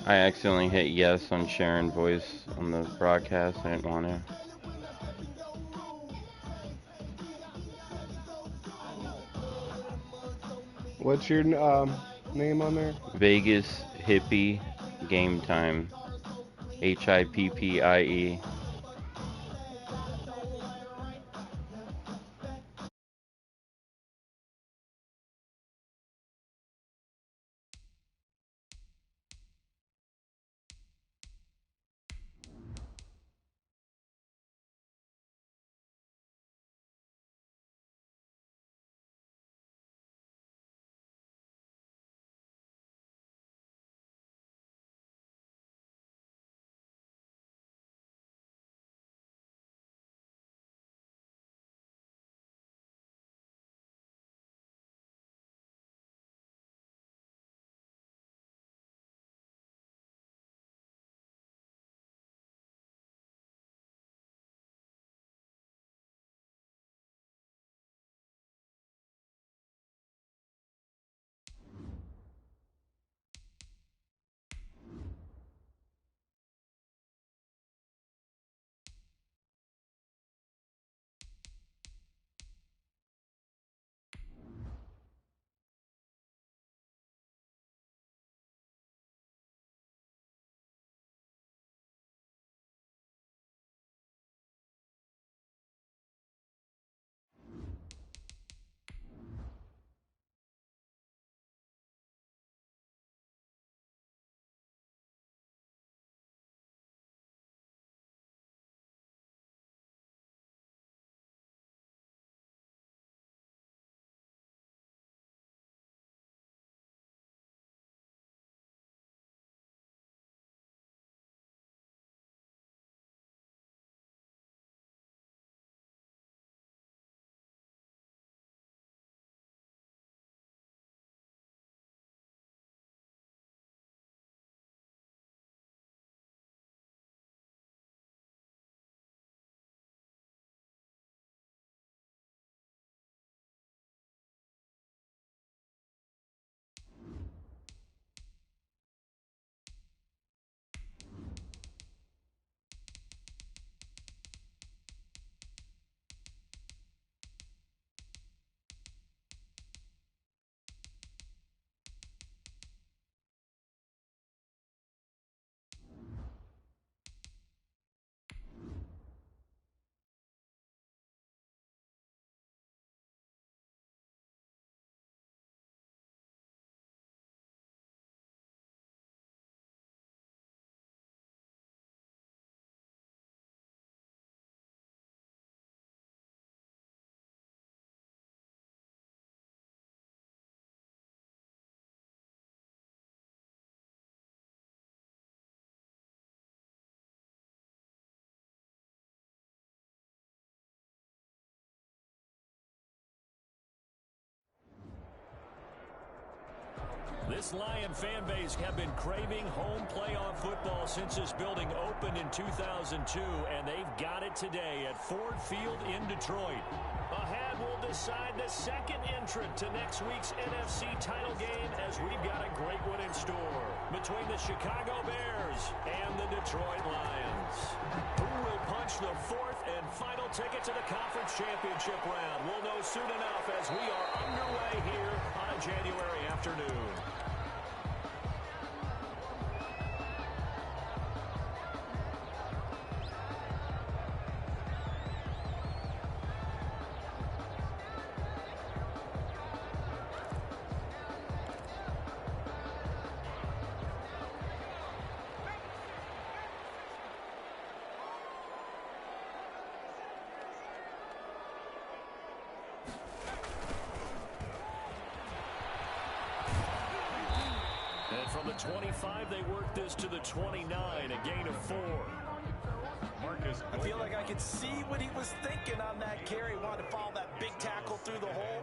I accidentally hit yes on Sharon voice on the broadcast. I didn't want to. What's your name on there? Vegas hippie game time. Hippie. This Lion fan base have been craving home playoff football since this building opened in 2002, and they've got it today at Ford Field in Detroit. Ahead, we'll decide the second entrant to next week's NFC title game, as we've got a great one in store between the Chicago Bears and the Detroit Lions. Who will punch the fourth and final ticket to the conference championship round? We'll know soon enough as we are underway here on a January afternoon. And from the 25, they work this to the 29, a gain of 4. I feel like I could see what he was thinking on that carry. Wanted to follow that big tackle through the hole.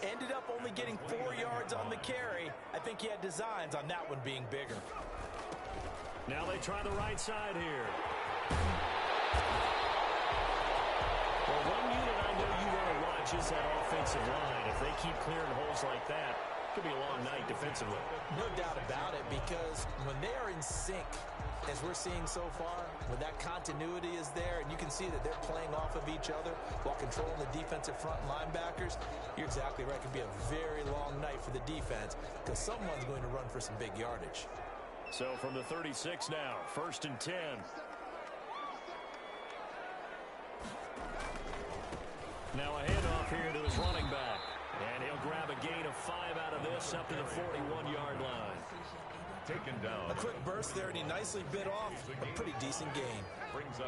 Ended up only getting 4 yards on the carry. I think he had designs on that one being bigger. Now they try the right side here. Well, one unit I know you want to watch is that offensive line. If they keep clearing holes like that, could be a long night defensively. No doubt about it, because when they are in sync, as we're seeing so far, when that continuity is there, and you can see that they're playing off of each other while controlling the defensive front linebackers, you're exactly right. It could be a very long night for the defense because someone's going to run for some big yardage. So from the 36 now, 1st and 10. Now a handoff here to his running back. And he'll grab a gain of 5 out of this up to the 41-yard line. Taken down. A quick burst there, and he nicely bit off a pretty decent gain.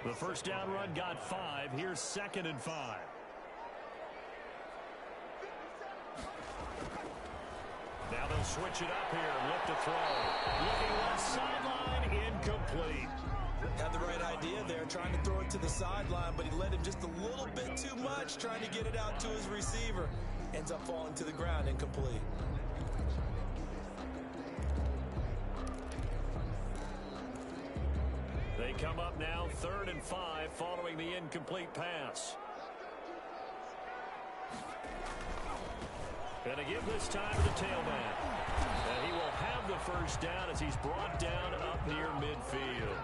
The first down run got 5. Here's 2nd and 5. Now they'll switch it up here and look to throw. Looking left sideline, incomplete. Had the right idea there, trying to throw it to the sideline, but he led him just a little bit too much, trying to get it out to his receiver. Ends up falling to the ground, incomplete. They come up now 3rd and 5 following the incomplete pass. And to give this time to the tailback. And he will have the first down as he's brought down up near midfield.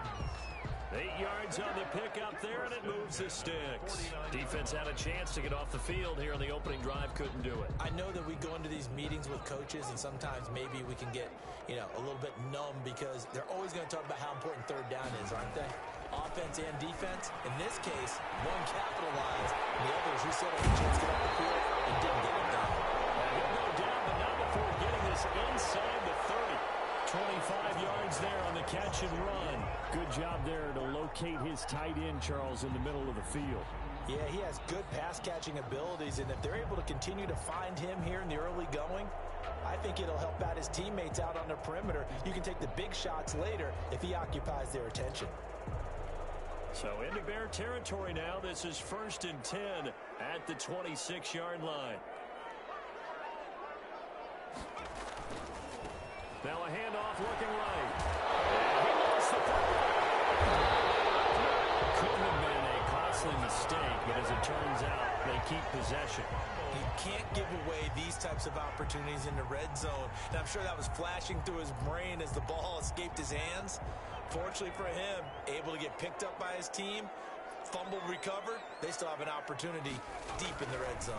8 yards on the pickup there, and it moves the sticks. Defense had a chance to get off the field here on the opening drive, couldn't do it. I know that we go into these meetings with coaches, and sometimes maybe we can get, a little bit numb because they're always going to talk about how important 3rd down is, aren't they? Offense and defense. In this case, one capitalized, and the others who said had a chance to get off the field and didn't get it done. He'll go down, but not before getting this inside the 30. 25 yards there on the catch and run. Good job there to locate his tight end, Charles, in the middle of the field. Yeah, he has good pass-catching abilities, and if they're able to continue to find him here in the early going, I think it'll help out his teammates out on the perimeter. You can take the big shots later if he occupies their attention. So into Bear territory now. This is 1st and 10 at the 26-yard line. Now a handoff looking right. He lost the Couldn't have been a costly mistake, but as it turns out, they keep possession. You can't give away these types of opportunities in the red zone. And I'm sure that was flashing through his brain as the ball escaped his hands. Fortunately for him, able to get picked up by his team, fumbled, recovered. They still have an opportunity deep in the red zone.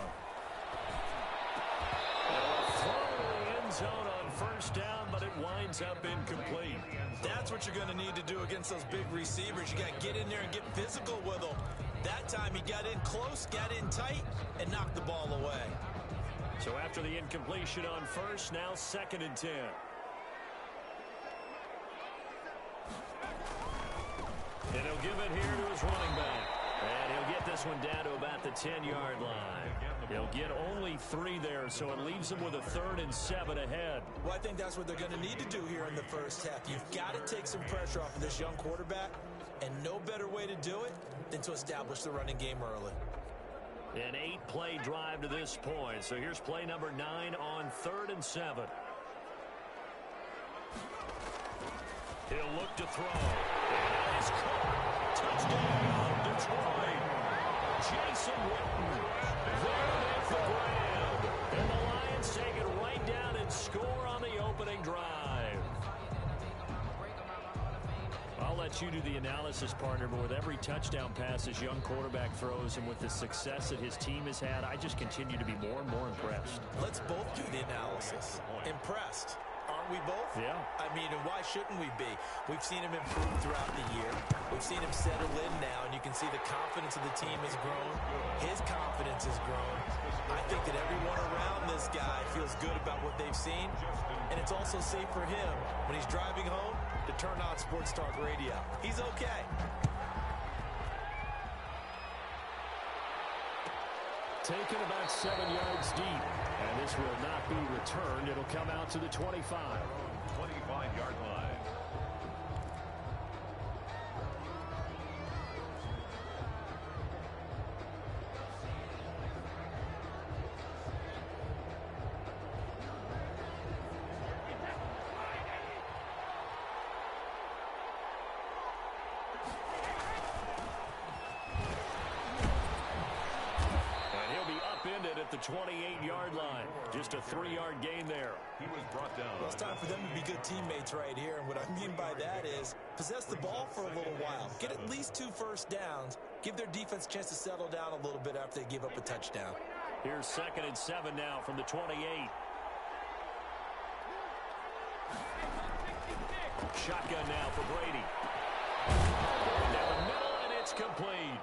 Throw to the end zone on 1st down, but it winds up incomplete. That's what you're going to need to do against those big receivers. You got to get in there and get physical with them. That time he got in close, got in tight, and knocked the ball away. So after the incompletion on 1st, now 2nd and 10. And he'll give it here to his running back. And he'll get this one down to about the 10-yard line. He'll get only 3 there, so it leaves him with a 3rd and 7 ahead. Well, I think that's what they're going to need to do here in the first half. You've got to take some pressure off of this young quarterback, and no better way to do it than to establish the running game early. An 8-play drive to this point. So here's play number 9 on 3rd and 7. He'll look to throw. And he's caught. Touchdown, Detroit. Jason Witten. There with the grab. And the Lions take it right down and score on the opening drive. I'll let you do the analysis, partner, but with every touchdown pass his young quarterback throws and with the success that his team has had, I just continue to be more and more impressed. Let's both do the analysis. Impressed. Aren't we both? Yeah. I mean, and why shouldn't we be? We've seen him improve throughout the year. We've seen him settle in now, and you can see the confidence of the team has grown. His confidence has grown. I think that everyone around this guy feels good about what they've seen, and it's also safe for him when he's driving home to turn on Sports Talk Radio. He's okay. Taken about 7 yards deep. And this will not be returned. It'll come out to the 25. 25-yard line. At the 28-yard line. Just a 3-yard gain there. He was brought down. Well, it's time for them to be good teammates right here. And what I mean by that is possess the ball for a little while. Get at least 2 first downs. Give their defense a chance to settle down a little bit after they give up a touchdown. Here's 2nd and 7 now from the 28. Shotgun now for Brady. Down the middle, and it's complete.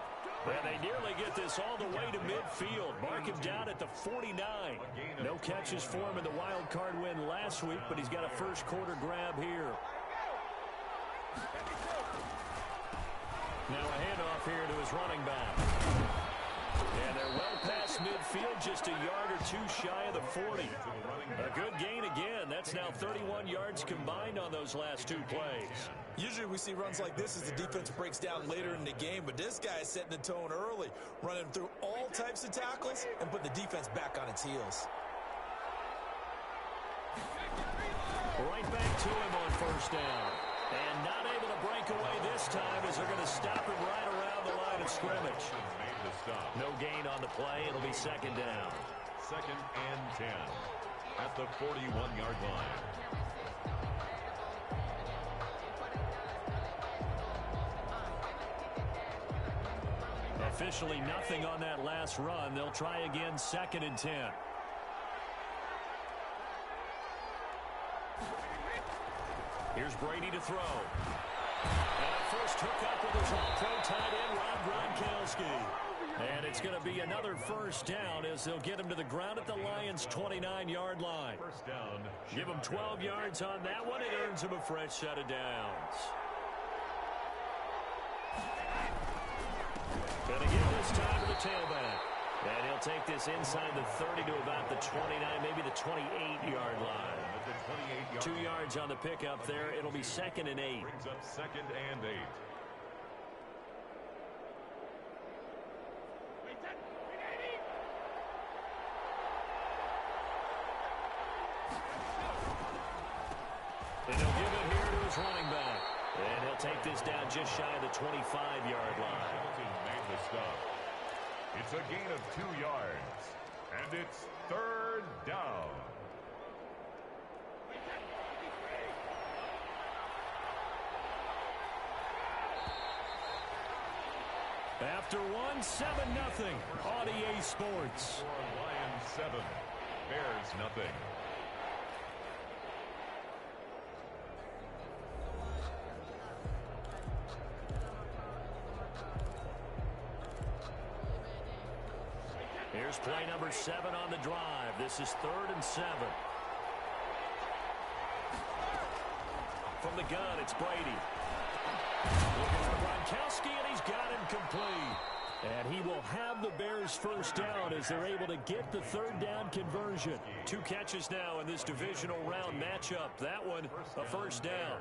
And they nearly get this all the way to midfield. Mark him down at the 49. No catches for him in the wild card win last week, but he's got a first quarter grab here. Now a handoff here to his running back. And they're well past midfield, just a yard or 2 shy of the 40. A good gain again. That's now 31 yards combined on those last 2 plays. Usually we see runs like this as the defense breaks down later in the game, but this guy is setting the tone early, running through all types of tackles and putting the defense back on its heels. Right back to him on first down. And not able to break away this time as they're going to stop him right around the line of scrimmage. No gain on the play. It'll be 2nd down. 2nd and 10 at the 41-yard line. Officially nothing on that last run. They'll try again 2nd and 10. Here's Brady to throw. And first hook up with his all-pro tight end, Rob Gronkowski. And it's going to be another first down as they'll get him to the ground at the Lions' 29-yard line. First down. Give him 12 yards on that one. It earns him a fresh set of downs. Going to give this time to the tailback. And he'll take this inside the 30 to about the 29, maybe the 28-yard line. 2 yards on the pickup there. It'll be 2nd and 8. Brings up 2nd and 8. And he'll give it here to his running back. And he'll take this down just shy of the 25-yard line. Hamilton made the stop. It's a gain of 2 yards. And it's 3rd down. After 1, 7-0. On EA Sports. For Lions 7, Bears nothing. Here's play number 7 on the drive. This is 3rd and 7. From the gun, it's Brady. Looking for Gronkowski, and he's got him complete. And he will have the Bears first down as they're able to get the 3rd down conversion. 2 catches now in this divisional round matchup. That one, a first down.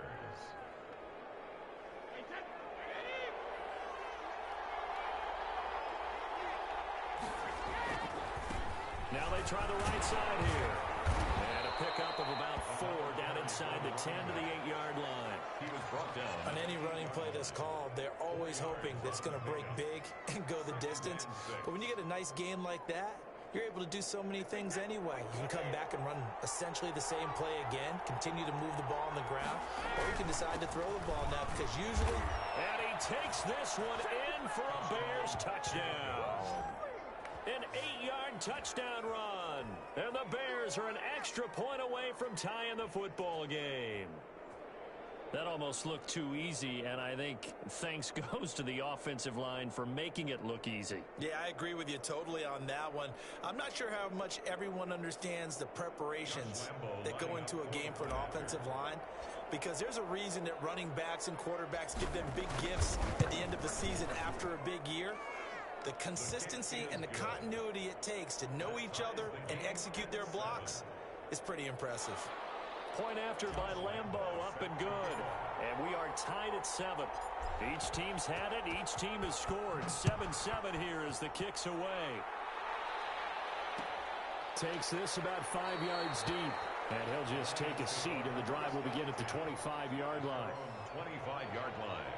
Now they try the right side here. And a pickup of about 4 down inside the 10 to the 8-yard line. He was brought down. On any running play that's called, they're always hoping that it's going to break big and go the distance. But when you get a nice game like that, you're able to do so many things anyway. You can come back and run essentially the same play again, continue to move the ball on the ground, or you can decide to throw the ball now because usually... And he takes this one in for a Bears touchdown. An 8-yard touchdown run. And the Bears are an extra point away from tying the football game. That almost looked too easy, and I think thanks goes to the offensive line for making it look easy. Yeah, I agree with you totally on that one. I'm not sure how much everyone understands the preparations that go into a game for an offensive line, because there's a reason that running backs and quarterbacks give them big gifts at the end of the season after a big year. The consistency and the continuity it takes to know each other and execute their blocks is pretty impressive. Point after by Lambeau, up and good. And we are tied at 7. Each team's had it. Each team has scored. 7-7 here as the kick's away. Takes this about 5 yards deep. And he'll just take a seat, and the drive will begin at the 25-yard line. 25-yard line.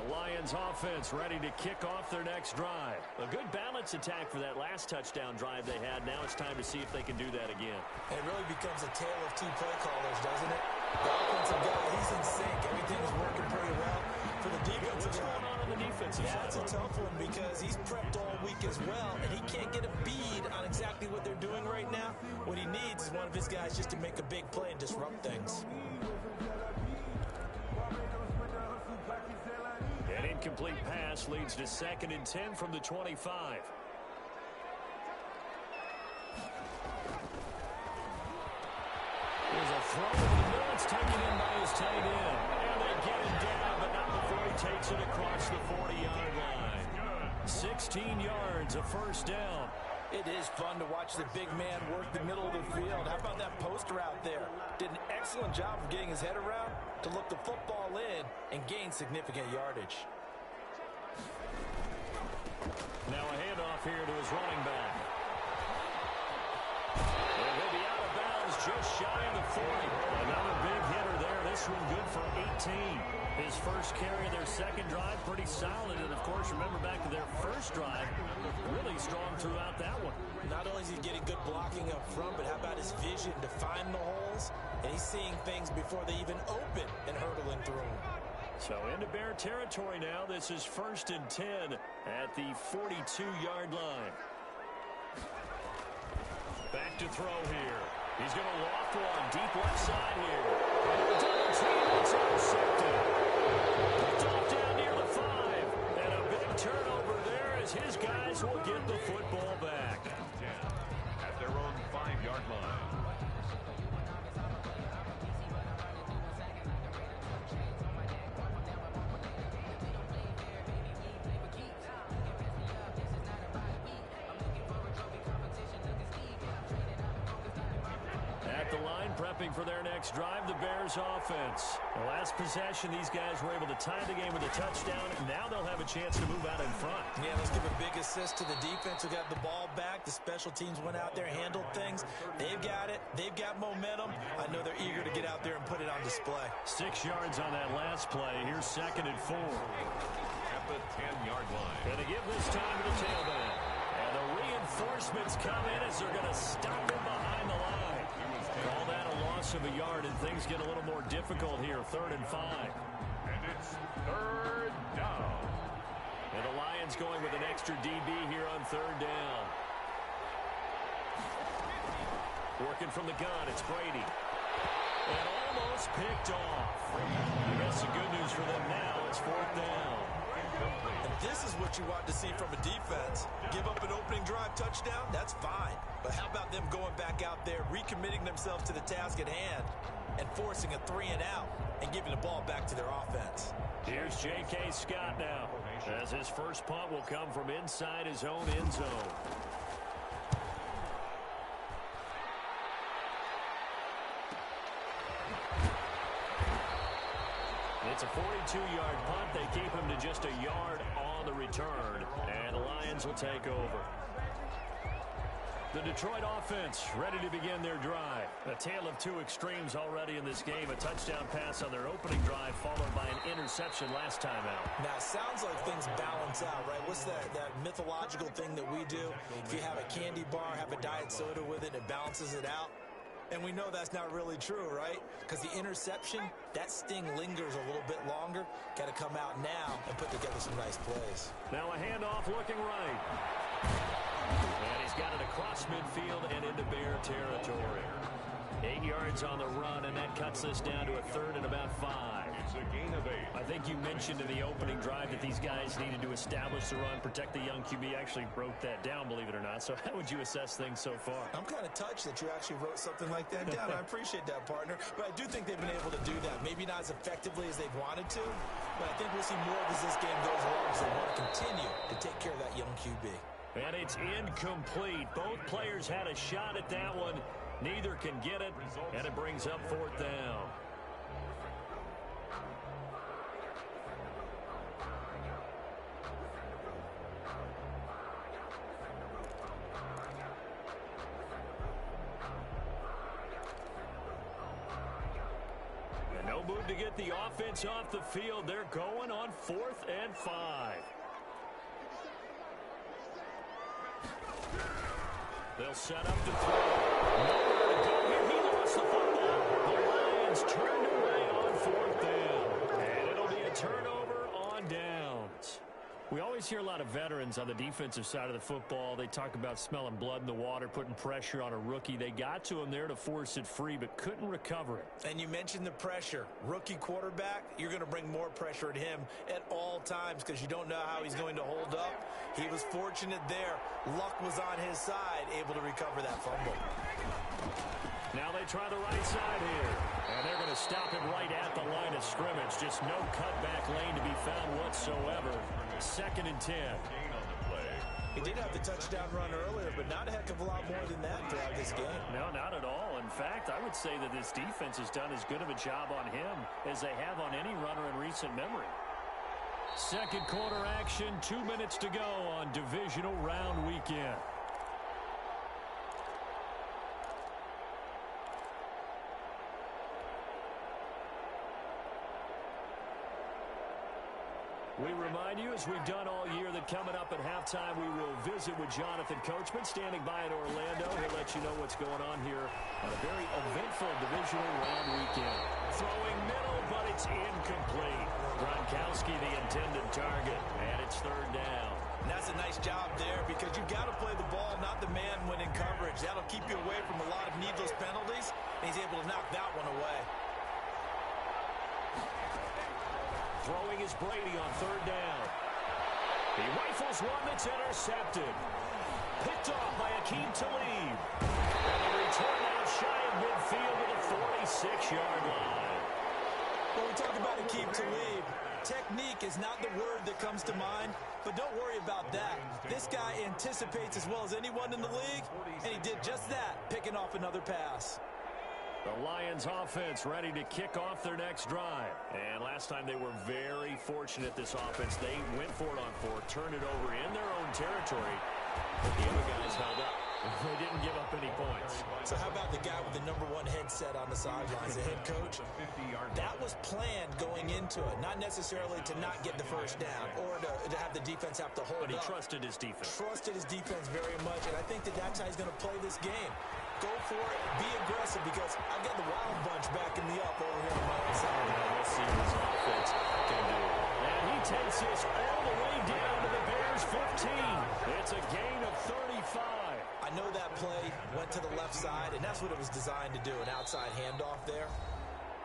The Lions offense ready to kick off their next drive. A good balance attack for that last touchdown drive they had. Now it's time to see if they can do that again. It really becomes a tale of two play callers, doesn't it? The offensive guy, he's in sync. Everything is working pretty well. For the defensive What's going on the defensive side? That's a tough one because he's prepped all week as well, and he can't get a bead on exactly what they're doing right now. What he needs is one of his guys just to make a big play and disrupt things. An incomplete pass leads to 2nd and 10 from the 25. There's a throw in the middle. It's taken in by his tight end. And they get it down, but not before he takes it across the 40-yard line. 16 yards, a first down. It is fun to watch the big man work the middle of the field. How about that post route there? Did an excellent job of getting his head around to look the football in and gain significant yardage. Now a handoff here to his running back. And he'll be out of bounds just shy of the 40. Another big hitter there. This one good for 18. His first carry of their second drive, pretty solid. And, of course, remember back to their first drive, really strong throughout that one. Not only is he getting good blocking up front, but how about his vision to find the holes? And he's seeing things before they even open and hurtling through them. So into Bear territory now. This is 1st and 10 at the 42-yard line. Back to throw here. He's going to loft one deep left side here. Double team, it's intercepted. Picked off down near the 5. And a big turnover there as his guys will get the football back. 10 at their own 5-yard line. Prepping for their next drive, the Bears offense. The last possession, these guys were able to tie the game with a touchdown. Now they'll have a chance to move out in front. Yeah, let's give a big assist to the defense who got the ball back. The special teams went out there, handled things. They've got it. They've got momentum. I know they're eager to get out there and put it on display. 6 yards on that last play. Here's 2nd and 4. At the 10-yard line. And to give this time to the tailback. And the reinforcements come in as they're going to stop him behind the line. Call that a loss of a yard, and things get a little more difficult here. 3rd and 5. And it's 3rd down. And the Lions going with an extra DB here on 3rd down. Working from the gun, it's Brady. And almost picked off. I guess the good news for them now, it's 4th down. And this is what you want to see from a defense. Give up an opening drive touchdown, that's fine. But how about them going back out there, recommitting themselves to the task at hand, and forcing a 3-and-out, and giving the ball back to their offense. Here's J.K. Scott now, as his first punt will come from inside his own end zone. It's a 42-yard punt. They keep him to just a yard on the return. And the Lions will take over. The Detroit offense ready to begin their drive. A tale of two extremes already in this game. A touchdown pass on their opening drive followed by an interception last time out. Now, it sounds like things balance out, right? What's that mythological thing that we do? If you have a candy bar, have a diet soda with it, it balances it out. And we know that's not really true, right? Because the interception, that sting lingers a little bit longer. Got to come out now and put together some nice plays. Now a handoff looking right. And he's got it across midfield and into Bear territory. 8 yards on the run, and that cuts this down to a 3rd and about 5. It's a gain of 8. I think you mentioned in the opening drive that these guys needed to establish the run, protect the young QB. Actually wrote that down, believe it or not. So how would you assess things so far? I'm kind of touched that you actually wrote something like that down. I appreciate that, partner. But I do think they've been able to do that. Maybe not as effectively as they've wanted to, but I think we'll see more as this game goes along because they want to continue to take care of that young QB. And it's incomplete. Both players had a shot at that one. Neither can get it, and it brings up 4th down. No move to get the offense off the field. They're going on 4th and 5. They'll set up to throw. Nowhere to go here. He lost the football. The Lions turned away on 4th down. And it'll be a turnover on downs. We always hear a lot of veterans on the defensive side of the football. They talk about smelling blood in the water, putting pressure on a rookie. They got to him there to force it free, but couldn't recover it. And you mentioned the pressure. Rookie quarterback, you're going to bring more pressure at him at all times because you don't know how he's going to hold up. He was fortunate there. Luck was on his side, able to recover that fumble. Now they try the right side here. And they're going to stop it right at the line of scrimmage. Just no cutback lane to be found whatsoever. 2nd and 10. He did have the touchdown run earlier, but not a heck of a lot more than that throughout this game. No, not at all. In fact, I would say that this defense has done as good of a job on him as they have on any runner in recent memory. 2nd quarter action, 2 minutes to go on divisional round weekend. We remind you, as we've done all year, that coming up at halftime, we will visit with Jonathan Coachman, standing by in Orlando. He'll let you know what's going on here on a very eventful divisional round weekend. Throwing middle, but it's incomplete. Gronkowski, the intended target, and it's 3rd down. And that's a nice job there because you've got to play the ball, not the man when in coverage. That'll keep you away from a lot of needless penalties, and he's able to knock that one away. Throwing is Brady on 3rd down. He rifles one that's intercepted. Picked off by Akeem Talib. And the return out shy of midfield to the 46-yard line. When we talk about Akeem Talib, technique is not the word that comes to mind, but don't worry about that. This guy anticipates as well as anyone in the league, and he did just that, picking off another pass. The Lions offense ready to kick off their next drive. And last time they were very fortunate, this offense. They went for it on 4, turned it over in their own territory. But the other guys held up. They didn't give up any points. So how about the guy with the #1 headset on the sidelines, the head coach? That was planned going into it, not necessarily to not get the first down or to have the defense have to hold up. But he trusted his defense. Trusted his defense very much, and I think that that's how he's going to play this game. Go for it, be aggressive, because I've got the Wild Bunch backing me up over here on my own side. We'll see what his offense can do. And he takes this all the way down to the Bears' 15. It's a gain of 35. I know that play went to the left side, and that's what it was designed to do, an outside handoff there.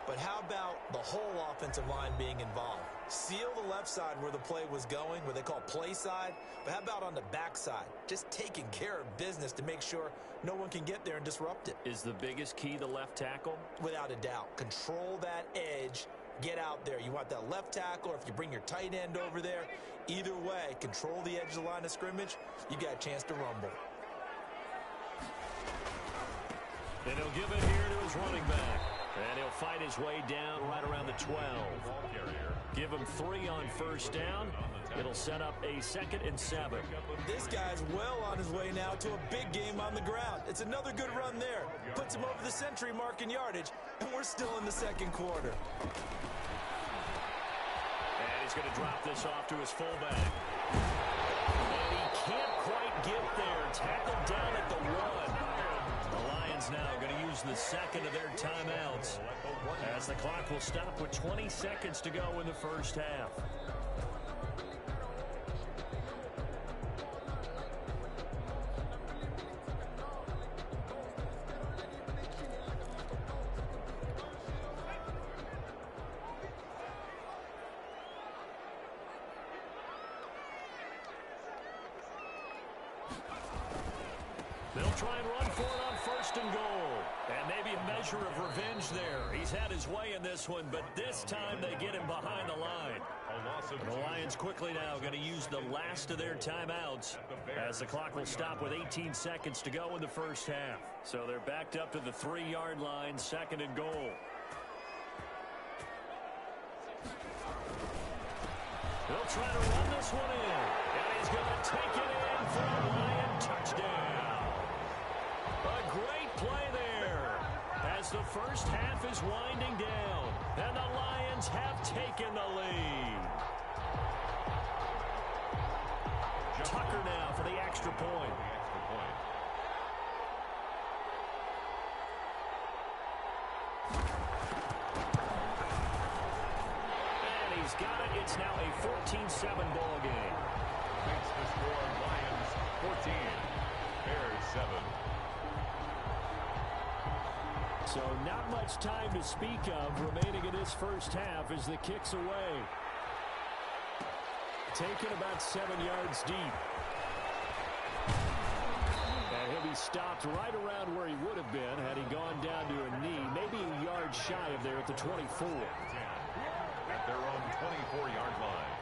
But how about the whole offensive line being involved? Seal the left side where the play was going, where they call play side. But how about on the back side? Just taking care of business to make sure no one can get there and disrupt it. Is the biggest key the left tackle? Without a doubt. Control that edge. Get out there. You want that left tackle, or if you bring your tight end over there, either way, control the edge of the line of scrimmage, you got a chance to rumble. And he'll give it here to his running back. And he'll fight his way down right around the 12. Give him 3 on 1st down. It'll set up a 2nd and 7. This guy's well on his way now to a big game on the ground. It's another good run there. Puts him over the century mark in yardage, and we're still in the 2nd quarter. And he's going to drop this off to his fullback. And he can't quite get there. Tackled down at the 1. The Lions now going to use the 2nd of their timeouts as the clock will stop with 20 seconds to go in the first half. They'll try and run for it on 1st and goal. And maybe a measure of revenge there. He's had his way in this one, but this time they get him behind the line. The Lions quickly now going to use the last of their timeouts as the clock will stop with 18 seconds to go in the first half. So they're backed up to the 3-yard line, 2nd and goal. They'll try to run this one in. And he's going to take it in for a Lion touchdown. A great play there as the first half is winding down, and the Lions have taken the lead. Tucker now for the extra point. And he's got it. It's now a 14-7 ball game. Makes the score Lions 14, Bears 7. So not much time to speak of remaining in this first half as the kick's away. Taken about 7 yards deep. And he'll be stopped right around where he would have been had he gone down to a knee, maybe a yard shy of there at the 24. At their own 24-yard line.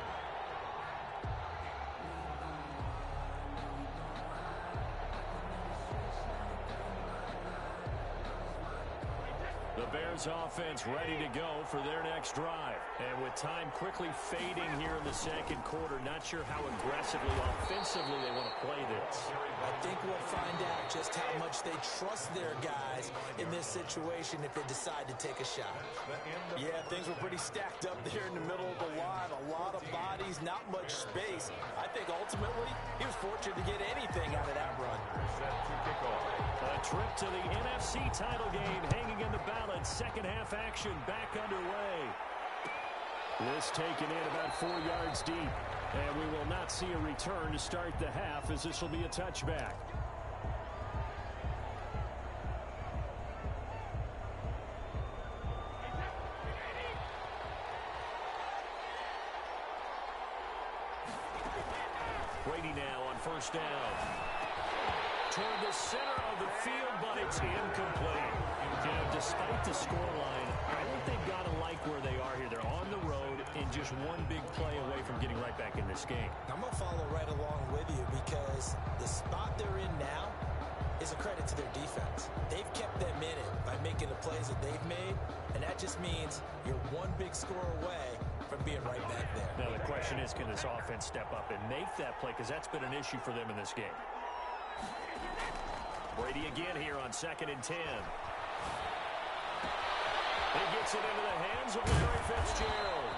The Bears offense ready to go for their next drive. And with time quickly fading here in the second quarter, not sure how aggressively, offensively they want to play this. I think we'll find out just how much they trust their guys in this situation if they decide to take a shot. Yeah, things were pretty stacked up there in the middle of the line. A lot of bodies, not much space. I think ultimately he was fortunate to get anything out of that run. Set to kick off. A trip to the NFC title game hanging in the balance. Second half action back underway. This taken in about 4 yards deep. And we will not see a return to start the half as this will be a touchback. Brady now on first down. Toward the center of the field, but it's incomplete. You know, despite the scoreline, I think they've got to like where they are here. They're on the road and just one big play away from getting right back in this game. I'm going to follow right along with you because the spot they're in now is a credit to their defense. They've kept them in it by making the plays that they've made, and that just means you're one big score away from being right back there. Now the question is, can this offense step up and make that play? Because that's been an issue for them in this game. Brady again here on 2nd and 10. He gets it into the hands of Larry Fitzgerald.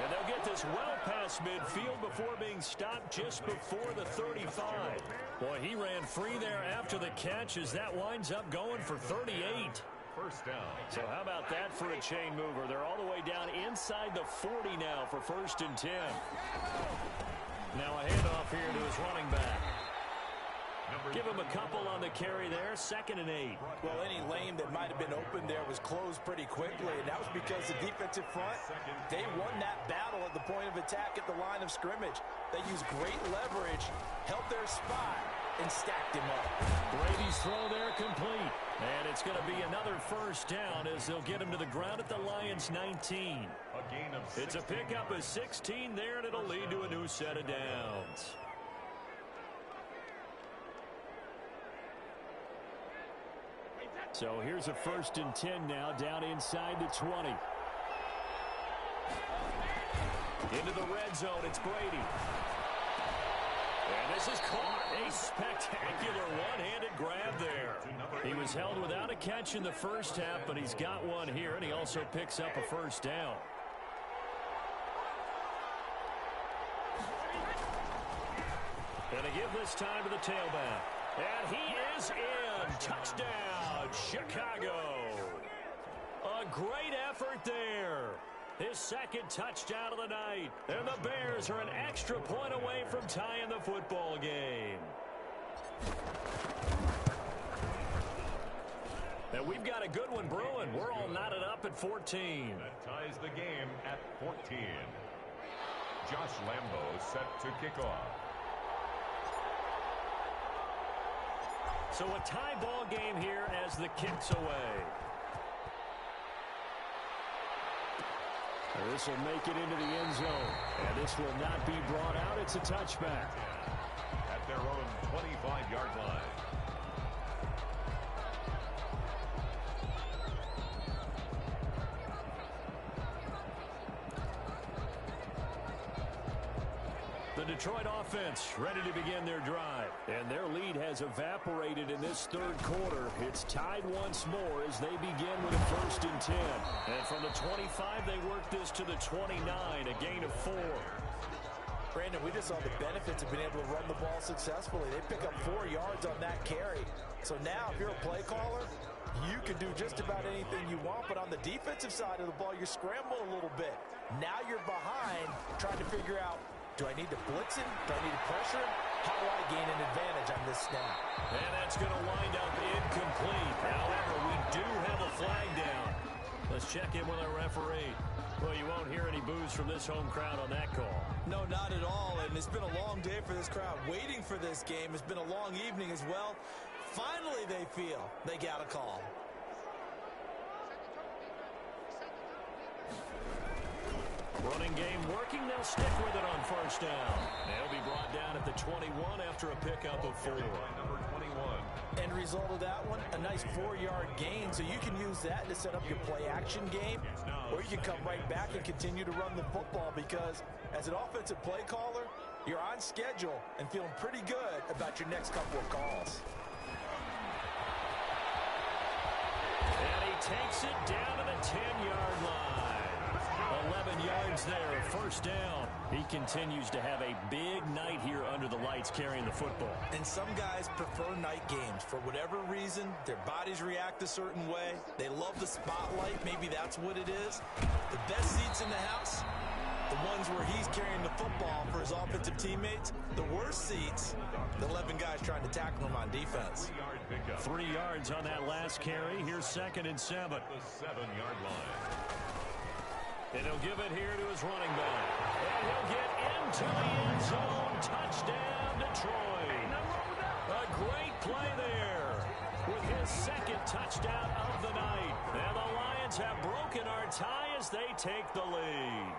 And they'll get this well past midfield before being stopped just before the 35. Boy, he ran free there after the catch as that winds up going for 38. First down. So how about that for a chain mover? They're all the way down inside the 40 now for 1st and 10. Now a handoff here to his running back. Give him a couple on the carry there. 2nd and 8. Well, any lane that might have been open there was closed pretty quickly, and that was because the defensive front, they won that battle at the point of attack at the line of scrimmage. They used great leverage, held their spot, and stacked him up. Brady's throw there complete. And it's going to be another first down as they'll get him to the ground at the Lions' 19. A gain of 16. It's a pickup of 16 there, and it'll lead to a new set of downs. So here's a 1st and 10 now, down inside the 20. Into the red zone, it's Brady. And this is caught. A spectacular one-handed grab there. He was held without a catch in the first half, but he's got one here, and he also picks up a first down. And they give this time to the tailback. And he is in. Touchdown, Chicago. A great effort there. His 2nd touchdown of the night. And the Bears are an extra point away from tying the football game. And we've got a good one brewing. We're all knotted up at 14. That ties the game at 14. Josh Lambo set to kick off. So a tie ball game here as the kick's away. This will make it into the end zone. And this will not be brought out. It's a touchback. At their own 25-yard line. The The Detroit offense ready to begin their drive. And their lead has evaporated in this third quarter. It's tied once more as they begin with a 1st and 10. And from the 25, they work this to the 29, a gain of 4. Brandon, we just saw the benefits of being able to run the ball successfully. They pick up 4 yards on that carry. So now if you're a play caller, you can do just about anything you want. But on the defensive side of the ball, you're scrambling a little bit. Now you're behind trying to figure out, do I need to blitz him? Do I need to pressure him? How do I gain an advantage on this snap? And that's going to wind up incomplete. However, we do have a flag down. Let's check in with our referee. Well, you won't hear any boos from this home crowd on that call. No, not at all. And it's been a long day for this crowd waiting for this game. It's been a long evening as well. Finally, they feel they got a call. Running game working. They'll stick with it on 1st down. They'll be brought down at the 21 after a pickup of 4. Number 21. End result of that one, a nice 4-yard gain. So you can use that to set up your play action game, or you can come right back and continue to run the football, because as an offensive play caller, you're on schedule and feeling pretty good about your next couple of calls. And he takes it down to the 10-yard line. 11 yards there, 1st down. He continues to have a big night here under the lights carrying the football. And some guys prefer night games. For whatever reason, their bodies react a certain way. They love the spotlight. Maybe that's what it is. The best seats in the house, the ones where he's carrying the football for his offensive teammates. The worst seats, the 11 guys trying to tackle him on defense. 3 yards on that last carry. Here's 2nd and 7. The 7-yard line. And he'll give it here to his running back. And he'll get into the end zone. Touchdown, Detroit. A great play there with his 2nd touchdown of the night. And the Lions have broken our tie as they take the lead.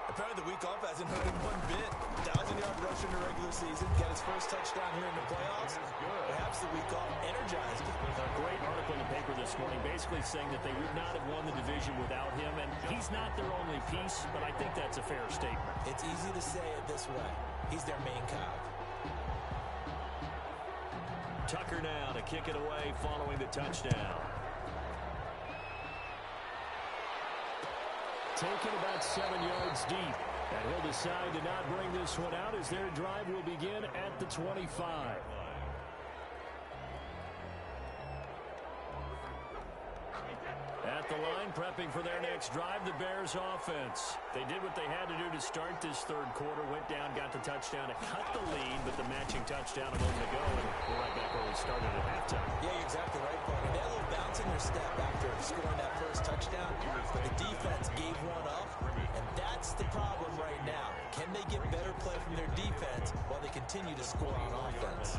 Apparently the week off hasn't hurt him one bit. 1,000-yard rush in the regular season. Got his first touchdown here in the playoffs. Perhaps the week off energized him. A great article in the paper this morning basically saying that they would not have won the division without him. And he's not their only piece, but I think that's a fair statement. It's easy to say it this way. He's their main cog. Tucker now to kick it away following the touchdown. Taken about 7 yards deep. And he'll decide to not bring this one out as their drive will begin at the 25. At the line, prepping for their next drive, the Bears offense. They did what they had to do to start this third quarter, went down, got the touchdown to cut the lead, but the matching touchdown a moment ago, and we're right back where we started at halftime. Yeah, you're exactly right, Barney. They had a little bounce in their step after scoring that first touchdown, but the defense gave one up, and that's the problem right now. Can they get better play from their defense while they continue to score on offense?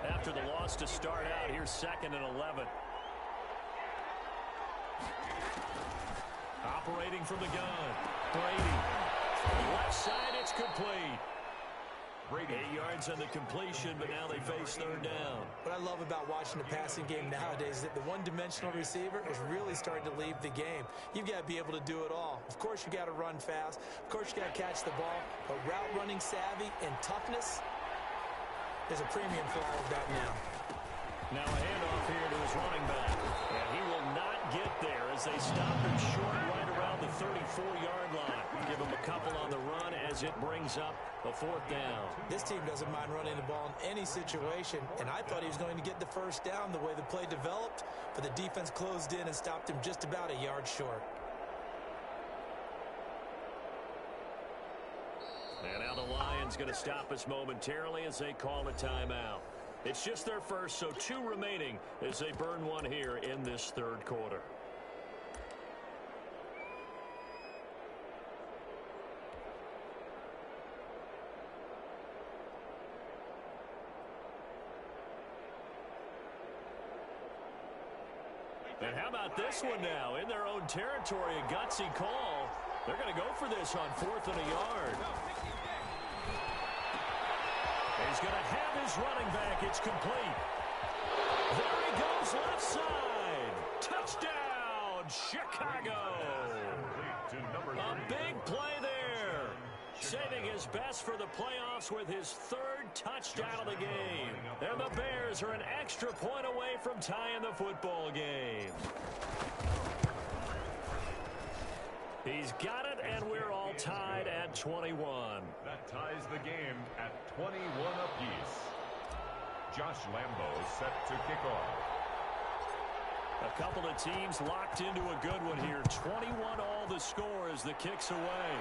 After the loss to start out, here's 2nd and 11. Operating from the gun. Brady. Left side, it's complete. 8 yards on the completion, but now they face 3rd down. What I love about watching the passing game nowadays is that the one-dimensional receiver is really starting to leave the game. You've got to be able to do it all. Of course, you got to run fast. Of course, you got to catch the ball. But route running savvy and toughness, there's a premium for all of that now. Now a handoff here to his running back. And he will not get there as they stop him short right around the 34-yard line. Give him a couple on the run as it brings up a 4th down. This team doesn't mind running the ball in any situation, and I thought he was going to get the 1st down the way the play developed, but the defense closed in and stopped him just about a yard short. And now the Lions going to stop us momentarily as they call a timeout. It's just their first, so 2 remaining as they burn one here in this third quarter. And how about this one now? In their own territory, a gutsy call. They're going to go for this on 4th and a yard. He's going to have his running back. It's complete. There he goes, left side. Touchdown, Chicago. A big play there. Saving his best for the playoffs with his third touchdown of the game. And the Bears are an extra point away from tying the football game. He's got it, and we're all tied at 21. That ties the game at 21 apiece. Josh Lambo set to kick off. A couple of teams locked into a good one here. 21 all the score as the kick's away.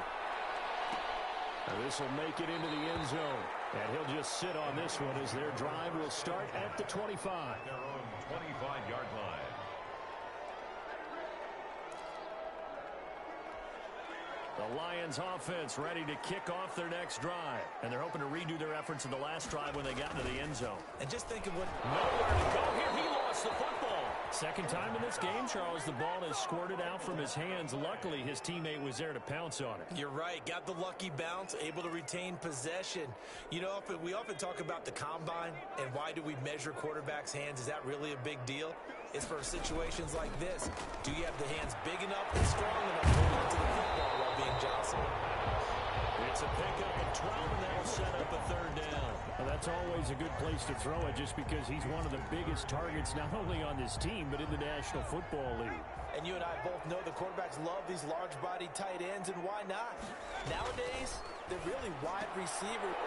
This will make it into the end zone. And he'll just sit on this one as their drive will start at the 25. Their own 25-yard line. The Lions offense ready to kick off their next drive. And they're hoping to redo their efforts in the last drive when they got into the end zone. And just think of what... Nowhere to go here. He lost the football. Second time in this game, Charles, the ball has squirted out from his hands. Luckily, his teammate was there to pounce on it. You're right. Got the lucky bounce, able to retain possession. You know, we often talk about the combine and why do we measure quarterbacks' hands. Is that really a big deal? It's for situations like this. Do you have the hands big enough and strong enough to hold on to the football while being jostled? It's a pickup of 12, and that'll set up a third down. Well, that's always a good place to throw it just because he's one of the biggest targets not only on this team but in the National Football League. And you and I both know the quarterbacks love these large-body tight ends, and why not? Nowadays, they're really wide receivers.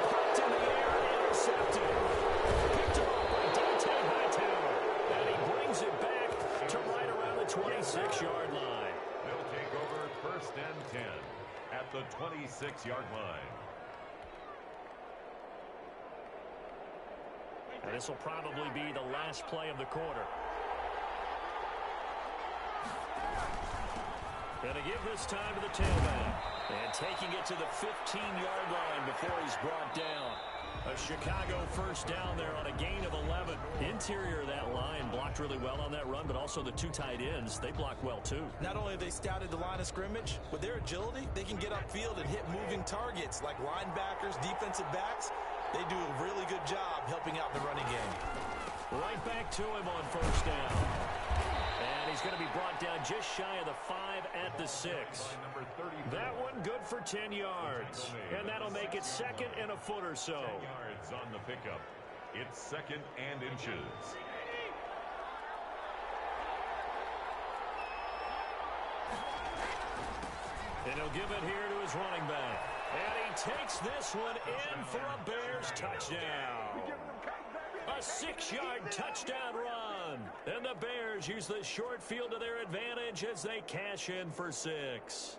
Popped in the air and intercepted. Picked him up by Dante Hightower. And he brings it back to right around the 26-yard line. They'll take over first and 10 at the 26-yard line. And this will probably be the last play of the quarter. Going to give this time to the tailback. And taking it to the 15-yard line before he's brought down. A Chicago first down there on a gain of 11. Interior of that line blocked really well on that run, but also the two tight ends, they blocked well too. Not only have they scouted the line of scrimmage, with their agility, they can get upfield and hit moving targets like linebackers, defensive backs. They do a really good job helping out the running game. Right back to him on first down. And he's going to be brought down just shy of the 5 at the 6. That one good for 10 yards. And that'll make it second and a foot or so. 10 yards on the pickup. It's second and inches. And he'll give it here to his running back. And he takes this one in for a Bears touchdown. A 6-yard touchdown run. And the Bears use the short field to their advantage as they cash in for 6.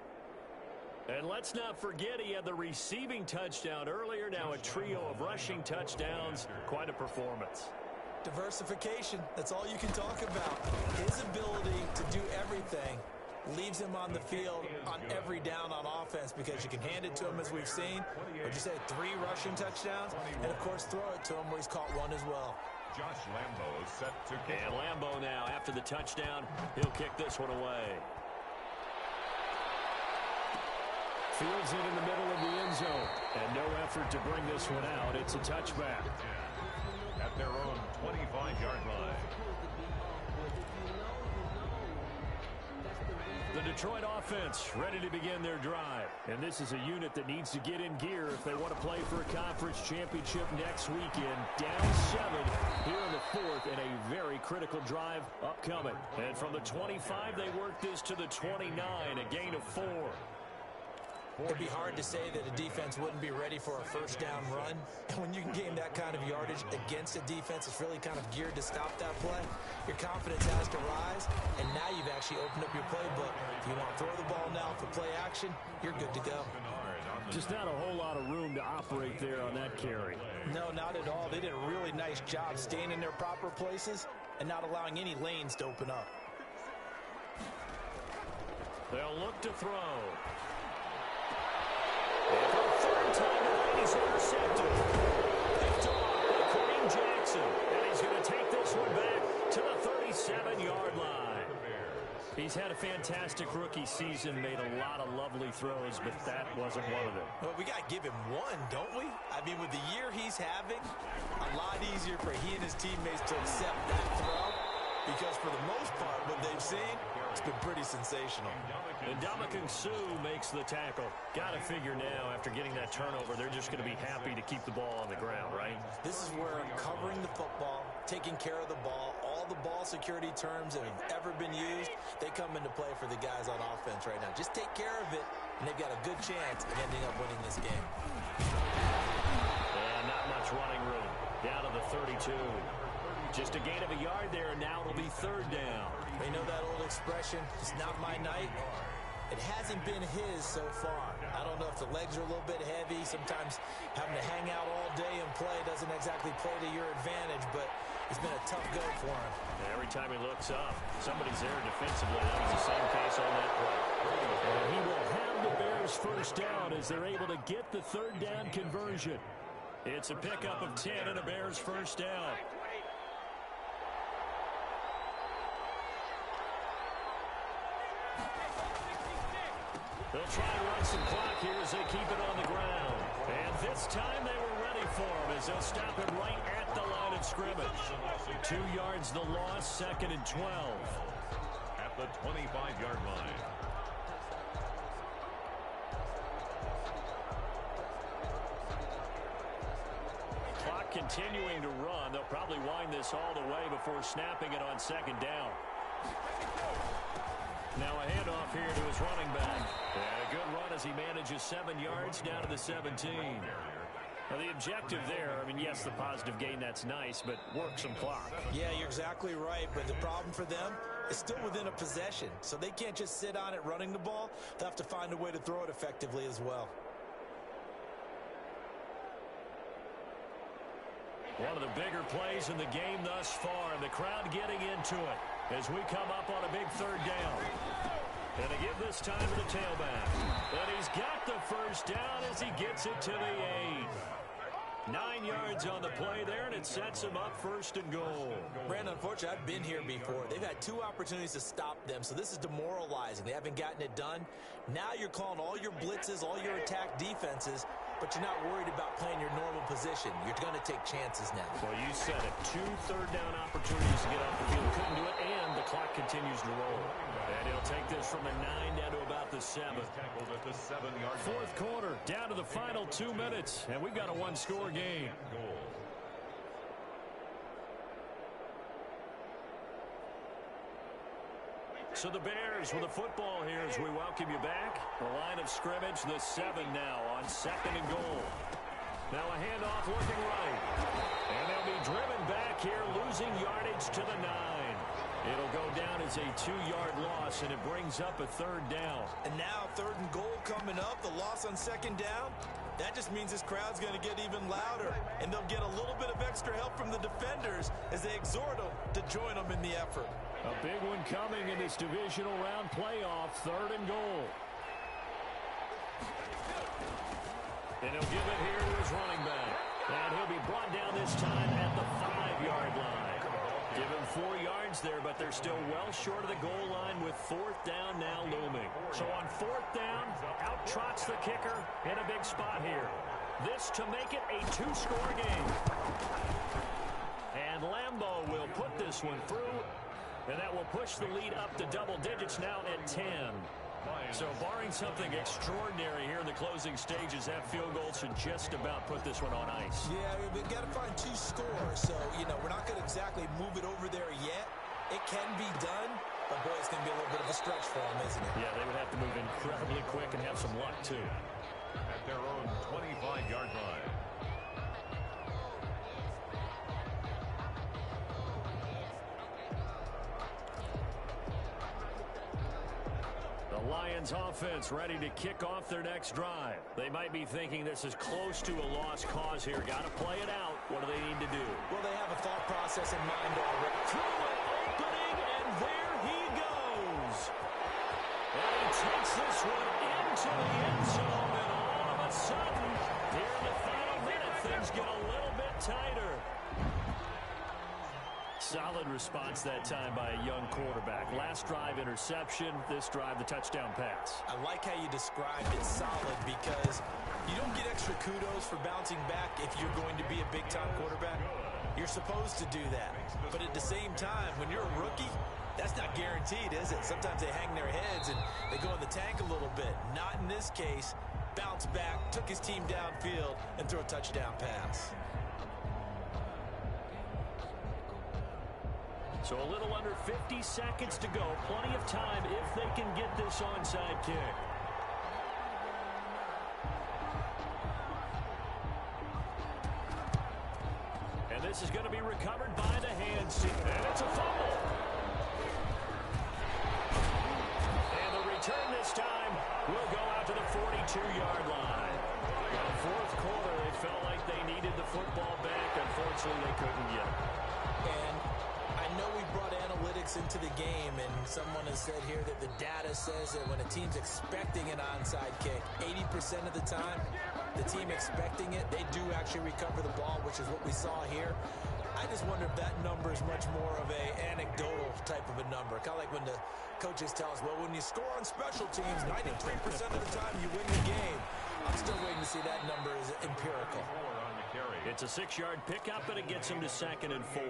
And let's not forget he had the receiving touchdown earlier. Now a trio of rushing touchdowns. Quite a performance. Diversification, that's all you can talk about. His ability to do everything leaves him on the field on every down on offense because you can hand it to him as we've seen. Or just had 3 rushing touchdowns and, of course, throw it to him where he's caught one as well. Josh Lambo is set to kick. And Lambo now, after the touchdown, he'll kick this one away. Fields it in the middle of the end zone. And no effort to bring this one out. It's a touchback. At their own 25-yard line. The Detroit offense ready to begin their drive. And this is a unit that needs to get in gear if they want to play for a conference championship next weekend. Down 7 here in the 4th and a very critical drive upcoming. And from the 25, they work this to the 29, a gain of 4. It'd be hard to say that a defense wouldn't be ready for a first down run. And when you can gain that kind of yardage against a defense that's really kind of geared to stop that play, your confidence has to rise, and now you've actually opened up your playbook. If you want to throw the ball now for play action, you're good to go. Just not a whole lot of room to operate there on that carry. No, not at all. They did a really nice job staying in their proper places and not allowing any lanes to open up. They'll look to throw. And for the third time tonight, he's intercepted. Picked off by Kareem Jackson. And he's going to take this one back to the 37-yard line. He's had a fantastic rookie season, made a lot of lovely throws, but that wasn't one of them. Well, we got to give him one, don't we? I mean, with the year he's having, a lot easier for he and his teammates to accept that throw. Because for the most part, what they've seen, It's been pretty sensational. And Ndamukong Suh makes the tackle. Got to figure now, after getting that turnover, they're just going to be happy to keep the ball on the ground, right? This is where covering the football, taking care of the ball, all the ball security terms that have ever been used, they come into play for the guys on offense right now. Just take care of it, and they've got a good chance of ending up winning this game. And not much running room. Down to the 32. Just a gain of a yard there, and now it'll be third down. You know that old expression, it's not my night? It hasn't been his so far. I don't know if the legs are a little bit heavy. Sometimes having to hang out all day and play doesn't exactly play to your advantage, but it's been a tough go for him. And every time he looks up, somebody's there defensively. That was the same case on that play. And he will have the Bears first down as they're able to get the third down conversion. It's a pickup of 10 and a Bears first down. They'll try to run some clock here as they keep it on the ground. And this time they were ready for him as they'll stop it right at the line of scrimmage. 2 yards the loss, second and 12. At the 25-yard line. Clock continuing to run. They'll probably wind this all the way before snapping it on second down. Now a handoff here to his running back. And a good run as he manages 7 yards down to the 17. Now the objective there, I mean, yes, the positive gain, that's nice, but work some clock. Yeah, you're exactly right, but the problem for them is still within a possession. So they can't just sit on it running the ball. They'll have to find a way to throw it effectively as well. One of the bigger plays in the game thus far, and the crowd getting into it as we come up on a big third down. And they give this time to the tailback. And he's got the first down as he gets it to the 8. 9 yards on the play there, and it sets him up first and goal. Brandon, unfortunately, I've been here before. They've had 2 opportunities to stop them, so this is demoralizing. They haven't gotten it done. Now you're calling all your blitzes, all your attack defenses, but you're not worried about playing your normal position. You're going to take chances now. Well, you said it. 2 third-down opportunities to get off the field. Couldn't do it, and the clock continues to roll. And he'll take this from the 9 down to about the 7. Tackled at the 7-yard line. Fourth quarter, down to the final 2 minutes, and we've got a 1-score game. Goal. So the Bears with the football here as we welcome you back. The line of scrimmage, the 7 now on second and goal. Now a handoff looking right. And they'll be driven back here, losing yardage to the 9. It'll go down as a 2-yard loss, and it brings up a third down. And now third and goal coming up, the loss on second down. That just means this crowd's going to get even louder, and they'll get a little bit of extra help from the defenders as they exhort them to join them in the effort. A big one coming in this divisional round playoff, third and goal. And he'll give it here to his running back. And he'll be brought down this time at the 5-yard line. Give him 4 yards there, but they're still well short of the goal line with fourth down now looming. So on fourth down, out trots the kicker in a big spot here. This to make it a 2-score game. And Lambeau will put this one through, and that will push the lead up to double digits now at 10. So barring something extraordinary here in the closing stages, that field goal should just about put this one on ice. Yeah, we've got to find 2 scores. So, we're not going to exactly move it over there yet. It can be done, but boy, it's going to be a little bit of a stretch for them, isn't it? Yeah, they would have to move incredibly quick and have some luck, too. At their own 25-yard line. The Lions offense ready to kick off their next drive. They might be thinking this is close to a lost cause here. Got to play it out. What do they need to do? Well, they have a thought process in mind already. Through an opening, and there he goes. And he takes this one into the end zone, and all of a sudden, here in the final minute, things get a little bit tighter. Solid response that time by a young quarterback. Last drive, interception. This drive, the touchdown pass. I like how you described it, solid, because you don't get extra kudos for bouncing back if you're going to be a big-time quarterback. You're supposed to do that. But at the same time, when you're a rookie, that's not guaranteed. guaranteed, is it? Sometimes they hang their heads and they go in the tank a little bit. Not in this case. Bounce back, took his team downfield, and threw a touchdown pass. So a little under 50 seconds to go. Plenty of time if they can get this onside kick. And this is going to be recovered by the hands. And it's a fumble. And the return this time will go out to the 42-yard line. In the fourth quarter, they felt like they needed the football back. Unfortunately, they couldn't get it. And I know we brought analytics into the game, and someone has said here that the data says that when a team's expecting an onside kick, 80% of the time, the team expecting it, they do actually recover the ball, which is what we saw here. I just wonder if that number is much more of a anecdotal type of a number. Kind of like when the coaches tell us, well, when you score on special teams, 93% of the time you win the game. I'm still waiting to see that number is empirical. It's a 6-yard pickup, and it gets him to 2nd and 4.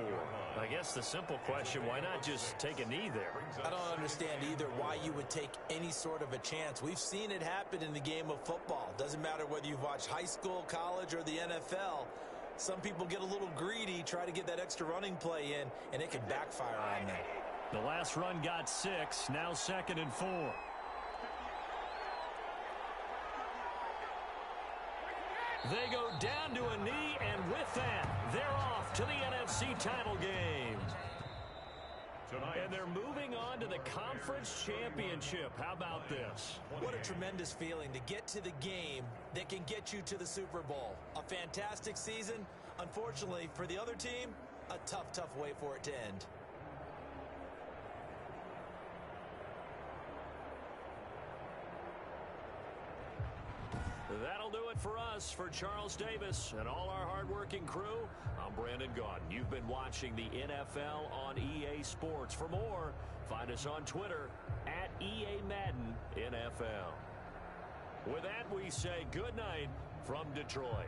I guess the simple question, why not just take a knee there? I don't understand either why you would take any sort of a chance. We've seen it happen in the game of football. Doesn't matter whether you've watched high school, college, or the NFL. Some people get a little greedy, try to get that extra running play in, and it can backfire on them. The last run got 6, now 2nd and 4. They go down to a knee, and with that, they're off to the NFC title game. And they're moving on to the conference championship. How about this? What a tremendous feeling to get to the game that can get you to the Super Bowl. A fantastic season. Unfortunately, for the other team, a tough, tough way for it to end. That'll do it for us. For Charles Davis and all our hardworking crew, I'm Brandon Gaudin. You've been watching the NFL on EA Sports. For more, find us on Twitter at EA Madden NFL. With that, we say good night from Detroit.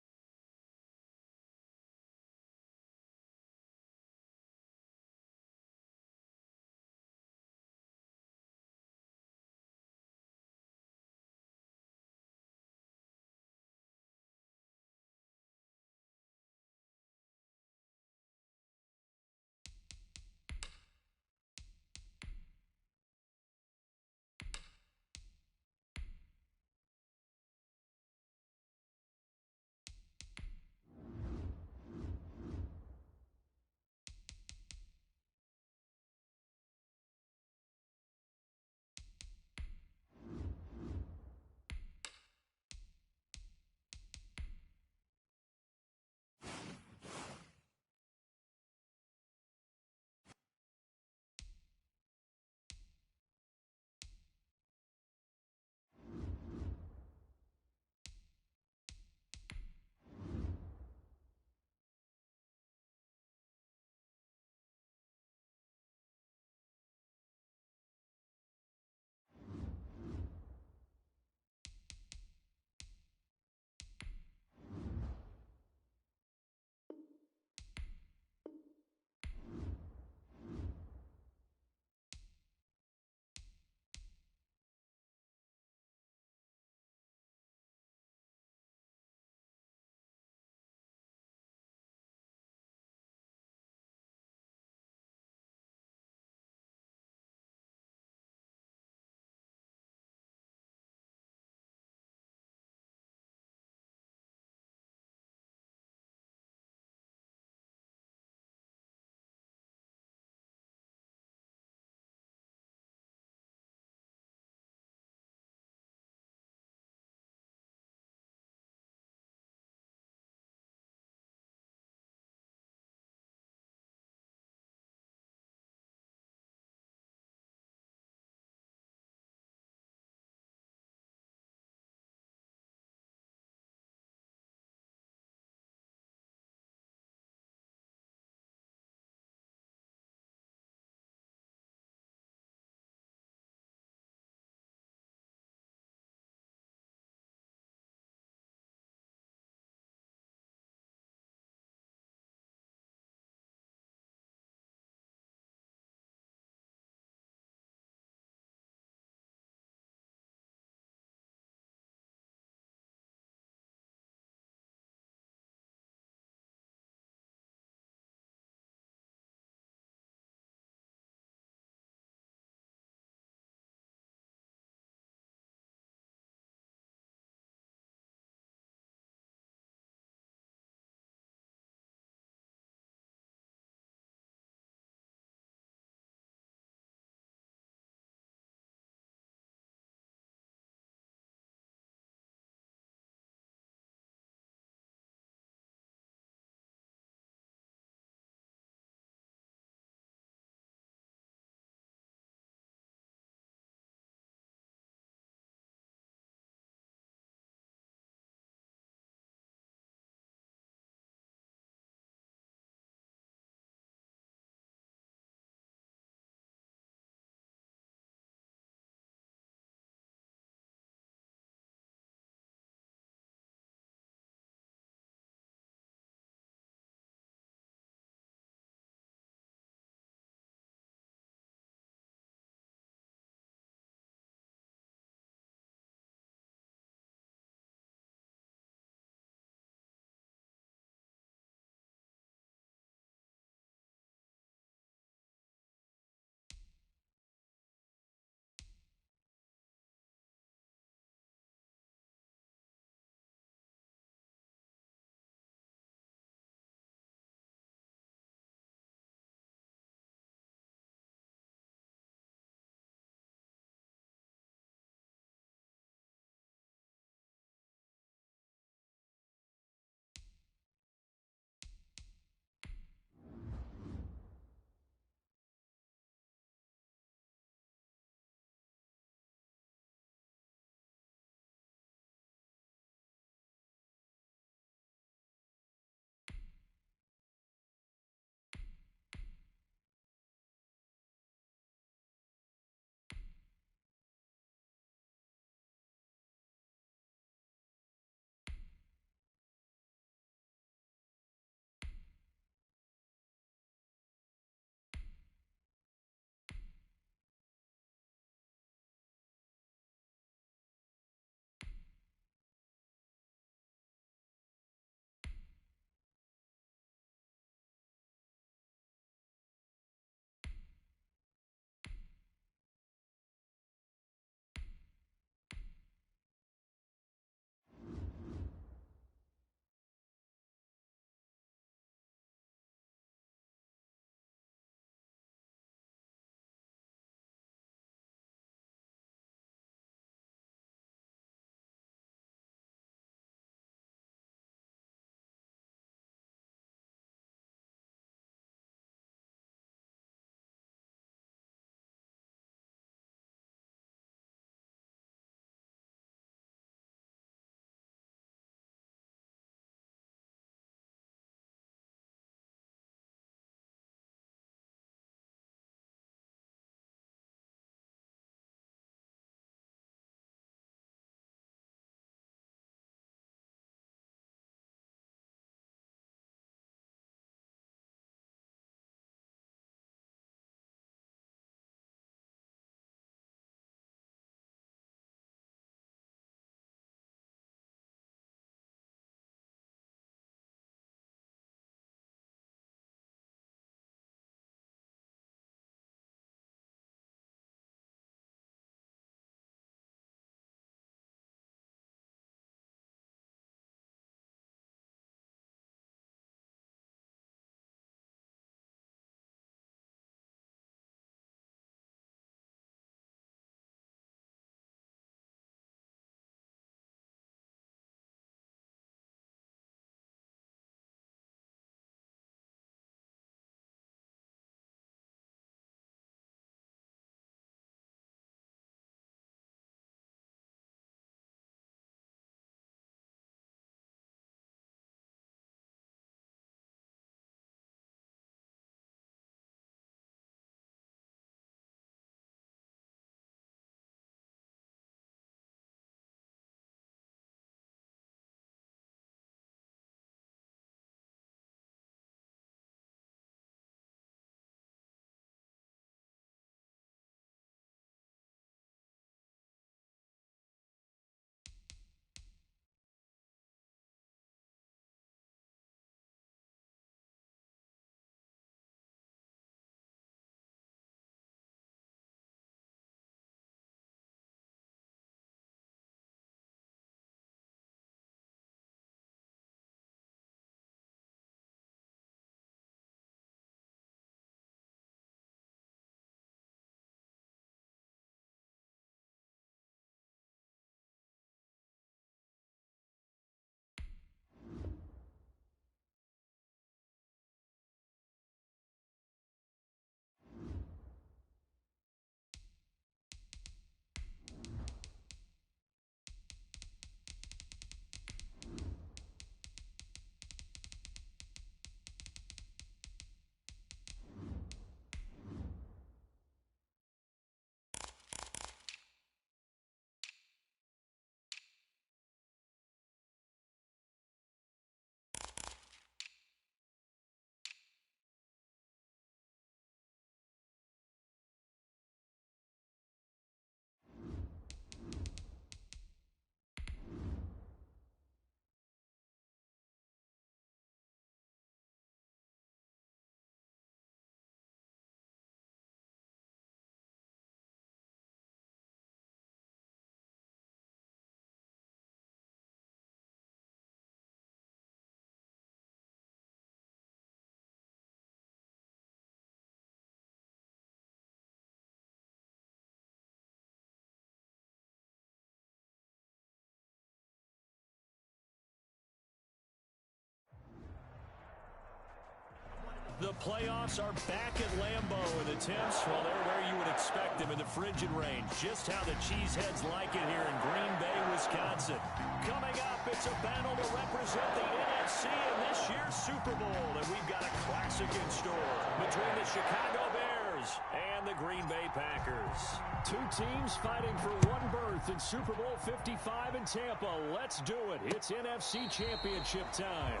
The playoffs are back at Lambeau, and the temps, well, they're where you would expect them in the frigid range. Just how the Cheeseheads like it here in Green Bay, Wisconsin. Coming up, it's a battle to represent the NFC in this year's Super Bowl, and we've got a classic in store between the Chicago Bears and the Green Bay Packers. Two teams fighting for one berth in Super Bowl 55 in Tampa. Let's do it. It's NFC Championship time.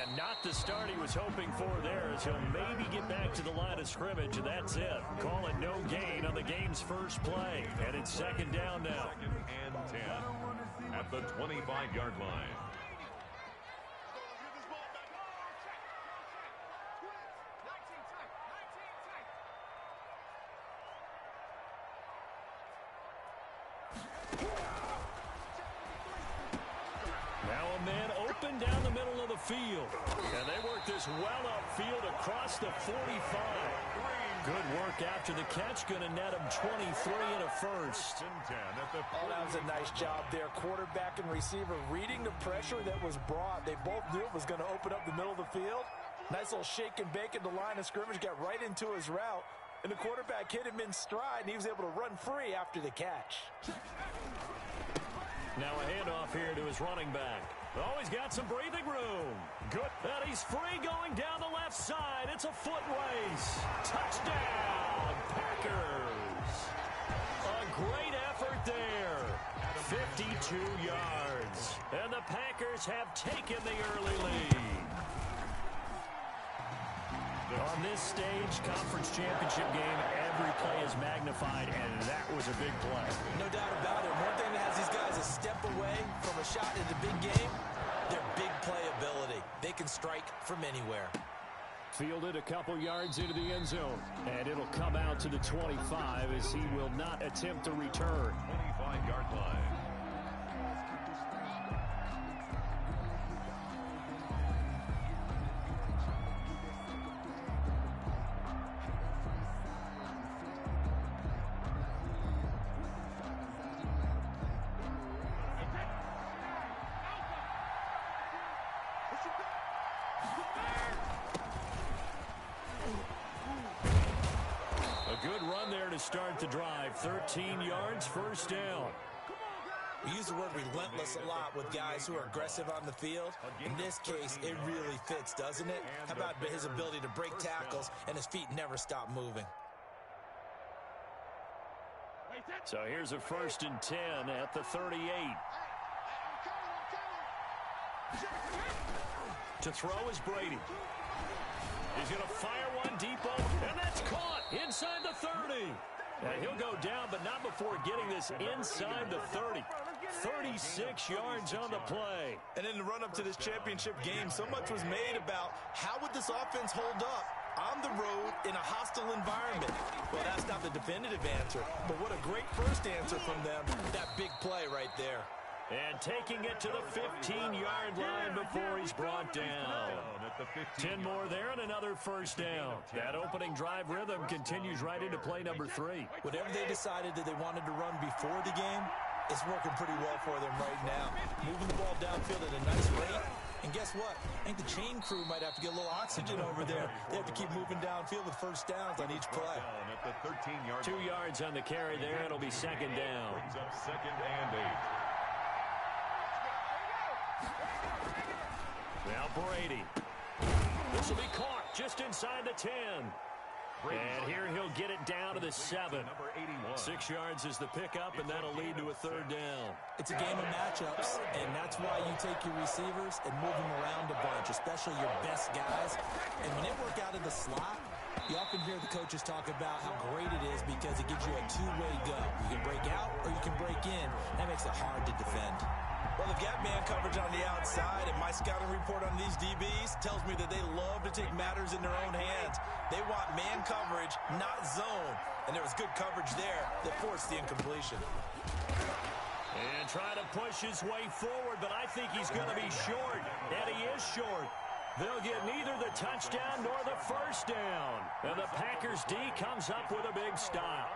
And not the start he was hoping for there, as he'll maybe get back to the line of scrimmage, and that's it. Call it no gain on the game's first play. And it's second down now. 2nd and 10 at the 25-yard line. Now a man open down the middle of the field. And they work this well upfield across the 45. Good work after the catch. Going to net him 23 and a first. Oh, that was a nice job there. Quarterback and receiver reading the pressure that was brought. They both knew it was going to open up the middle of the field. Nice little shake and bake at the line of scrimmage. Got right into his route. And the quarterback hit him in stride, and he was able to run free after the catch. Now a handoff here to his running back. Oh, he's got some breathing room. Good. And he's free going down the left side. It's a foot race. Touchdown, Packers. A great effort there. 52 yards. And the Packers have taken the early lead. On this stage, conference championship game, every play is magnified, and that was a big play. No doubt about it. One thing that has these guys a step away from a shot in the big game, their big play ability. They can strike from anywhere. Fielded a couple yards into the end zone, and it'll come out to the 25 as he will not attempt to return. 25-yard line. Good run there to start the drive. 13 yards, first down. We use the word relentless a lot with guys who are aggressive on the field. In this case, it really fits, doesn't it? How about his ability to break tackles and his feet never stop moving? So here's a 1st and 10 at the 38. To throw is Brady. He's going to fire one deep over, and that's caught inside the 30. And he'll go down, but not before getting this inside the 30. 36 yards on the play. And in the run-up to this championship game, so much was made about how would this offense hold up on the road in a hostile environment. Well, that's not the definitive answer, but what a great first answer from them. That big play right there. And taking it to the 15-yard line before he's brought down. 10 more there and another first down. That opening drive rhythm continues right into play number 3. Whatever they decided that they wanted to run before the game, it's working pretty well for them right now. Moving the ball downfield at a nice rate. And guess what? I think the chain crew might have to get a little oxygen over there. They have to keep moving downfield with first downs on each play. 2 yards on the carry there. It'll be second down. Brings up 2nd and 8. Now Brady. This will be caught just inside the 10. And here he'll get it down to the 7. 6 yards is the pickup, and that'll lead to a 3rd down. It's a game of matchups, and that's why you take your receivers and move them around a bunch, especially your best guys. And when they work out of the slot, you often hear the coaches talk about how great it is because it gives you a two-way go. You can break out or you can break in. That makes it hard to defend. Well, they've got man coverage on the outside, and my scouting report on these DBs tells me that they love to take matters in their own hands. They want man coverage, not zone. And there was good coverage there that forced the incompletion. And trying to push his way forward, but I think he's going to be short. And he is short. They'll get neither the touchdown nor the first down. And the Packers D comes up with a big stop.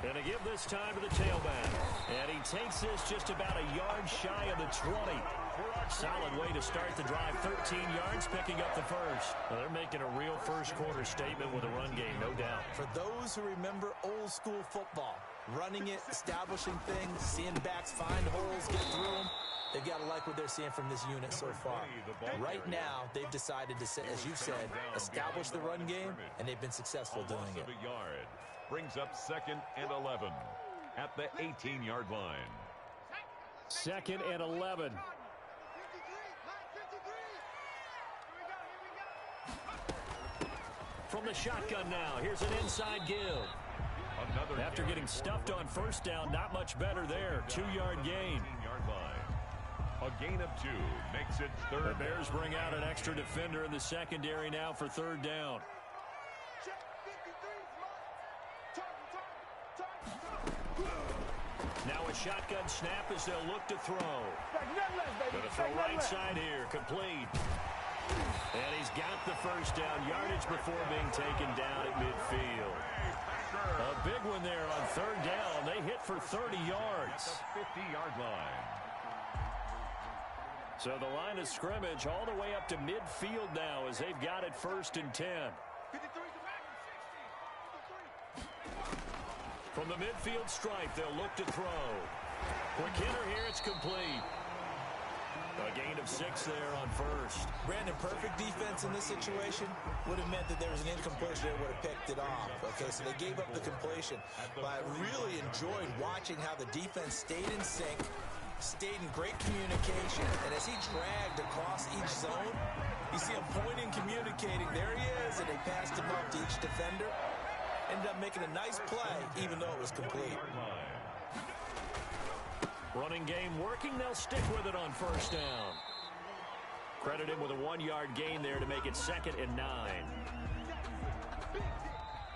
Going to give this time to the tailback. And he takes this just about a yard shy of the 20. Solid way to start the drive. 13 yards, picking up the first. Well, they're making a real first-quarter statement with a run game, no doubt. For those who remember old-school football, running it, establishing things, seeing backs find holes, get through them, they've got to like what they're seeing from this unit so far. Right now, they've decided to, as you said, establish the run game, and they've been successful doing it. Brings up 2nd and 11 at the 18-yard line. 2nd and 11. From the shotgun now, here's an inside give. After getting stuffed on first down, not much better there. 2-yard gain. A gain of 2 makes it third. The Bears bring out an extra defender in the secondary now for third down. Now a shotgun snap as they'll look to throw. Going to throw right side here, complete. And he's got the first down, yardage before being taken down at midfield. A big one there on third down. They hit for 30 yards. 50-yard line. So the line of scrimmage all the way up to midfield now as they've got it 1st and 10. From the midfield stripe, they'll look to throw. Quick hitter here, it's complete. A gain of 6 there on first. Brandon, perfect defense in this situation would have meant that there was an incompletion. They would have picked it off. Okay, so they gave up the completion. But I really enjoyed watching how the defense stayed in sync, stayed in great communication. And as he dragged across each zone, you see him pointing, communicating. There he is, and they passed him up to each defender. Ended up making a nice play, even though it was complete. Running game working. They'll stick with it on first down. Credit him with a 1-yard gain there to make it 2nd and 9.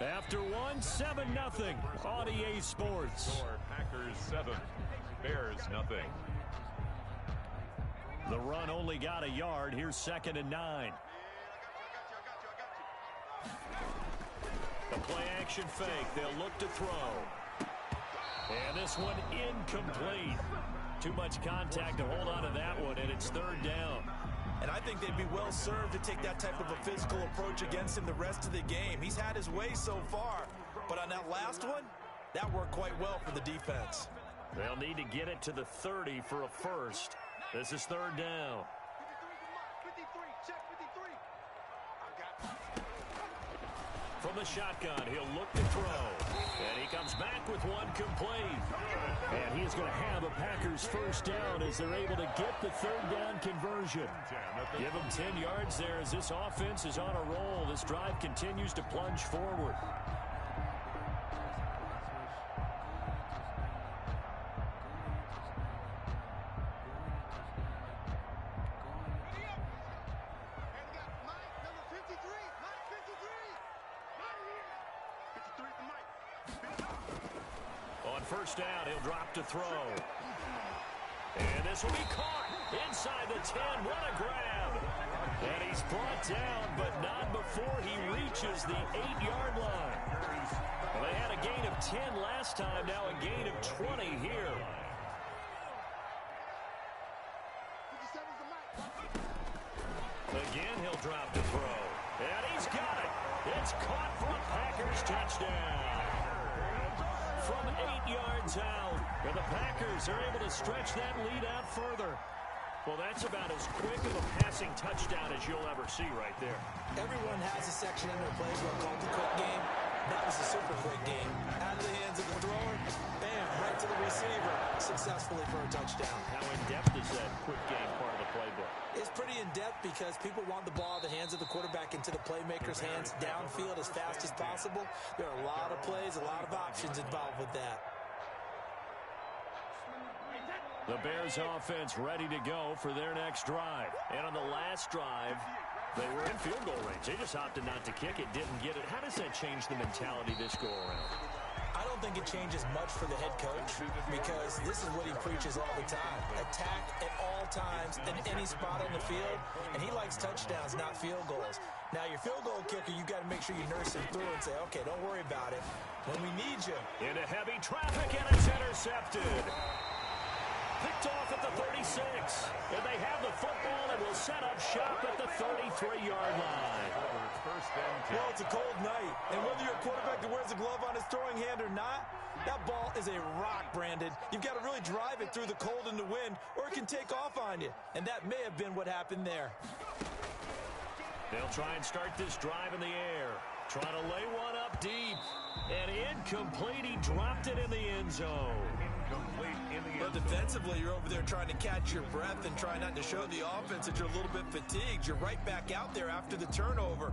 After 1, 7-0 on EA Sports. Packers 7, Bears nothing. The run only got a yard. Here's 2nd and 9. The play action fake. They'll look to throw. And this one incomplete. Too much contact to hold on to that one, and it's 3rd down. And I think they'd be well served to take that type of a physical approach against him the rest of the game. He's had his way so far, but on that last one, that worked quite well for the defense. They'll need to get it to the 30 for a first. This is 3rd down. From the shotgun, he'll look to throw. And he comes back with one complete. And he is going to have a Packers first down as they're able to get the 3rd down conversion. Give him 10 yards there as this offense is on a roll. This drive continues to plunge forward. First down, he'll drop to throw. And this will be caught inside the 10. What a grab. And he's brought down, but not before he reaches the 8-yard line. Well, they had a gain of 10 last time, now a gain of 20 here. Again, he'll drop to throw. And he's got it. It's caught for a Packers touchdown. From 8 yards out, and the Packers are able to stretch that lead out further. Well, that's about as quick of a passing touchdown as you'll ever see right there. Everyone has a section in their playbook called the quick game. That was a super quick game. Out of the hands of the thrower, bam, right to the receiver, successfully for a touchdown. How in-depth is that quick game part of the playbook? It's pretty in-depth because people want the ball in the hands of the quarterback into the playmaker's hands downfield as fast as possible. There are a lot of plays, a lot of options involved with that. The Bears offense ready to go for their next drive. And on the last drive, they were in field goal range. They just opted not to kick it, didn't get it. How does that change the mentality this go around? I don't think it changes much for the head coach because this is what he preaches all the time. Attack at all times in any spot on the field, and he likes touchdowns, not field goals. Now, your field goal kicker, you got to make sure you nurse him through and say, okay, don't worry about it. When we need you. Into heavy traffic, and it's intercepted. Picked off at the 36. And they have the football and will set up shop at the 33-yard line. Well, it's a cold night, and whether you're a quarterback that wears a glove on his throwing hand or not, that ball is a rock, Brandon. You've got to really drive it through the cold and the wind, or it can take off on you. And that may have been what happened there. They'll try and start this drive in the air. Trying to lay one up deep. And incomplete. He dropped it in the end zone. But defensively, you're over there trying to catch your breath and try not to show the offense that you're a little bit fatigued. You're right back out there after the turnover.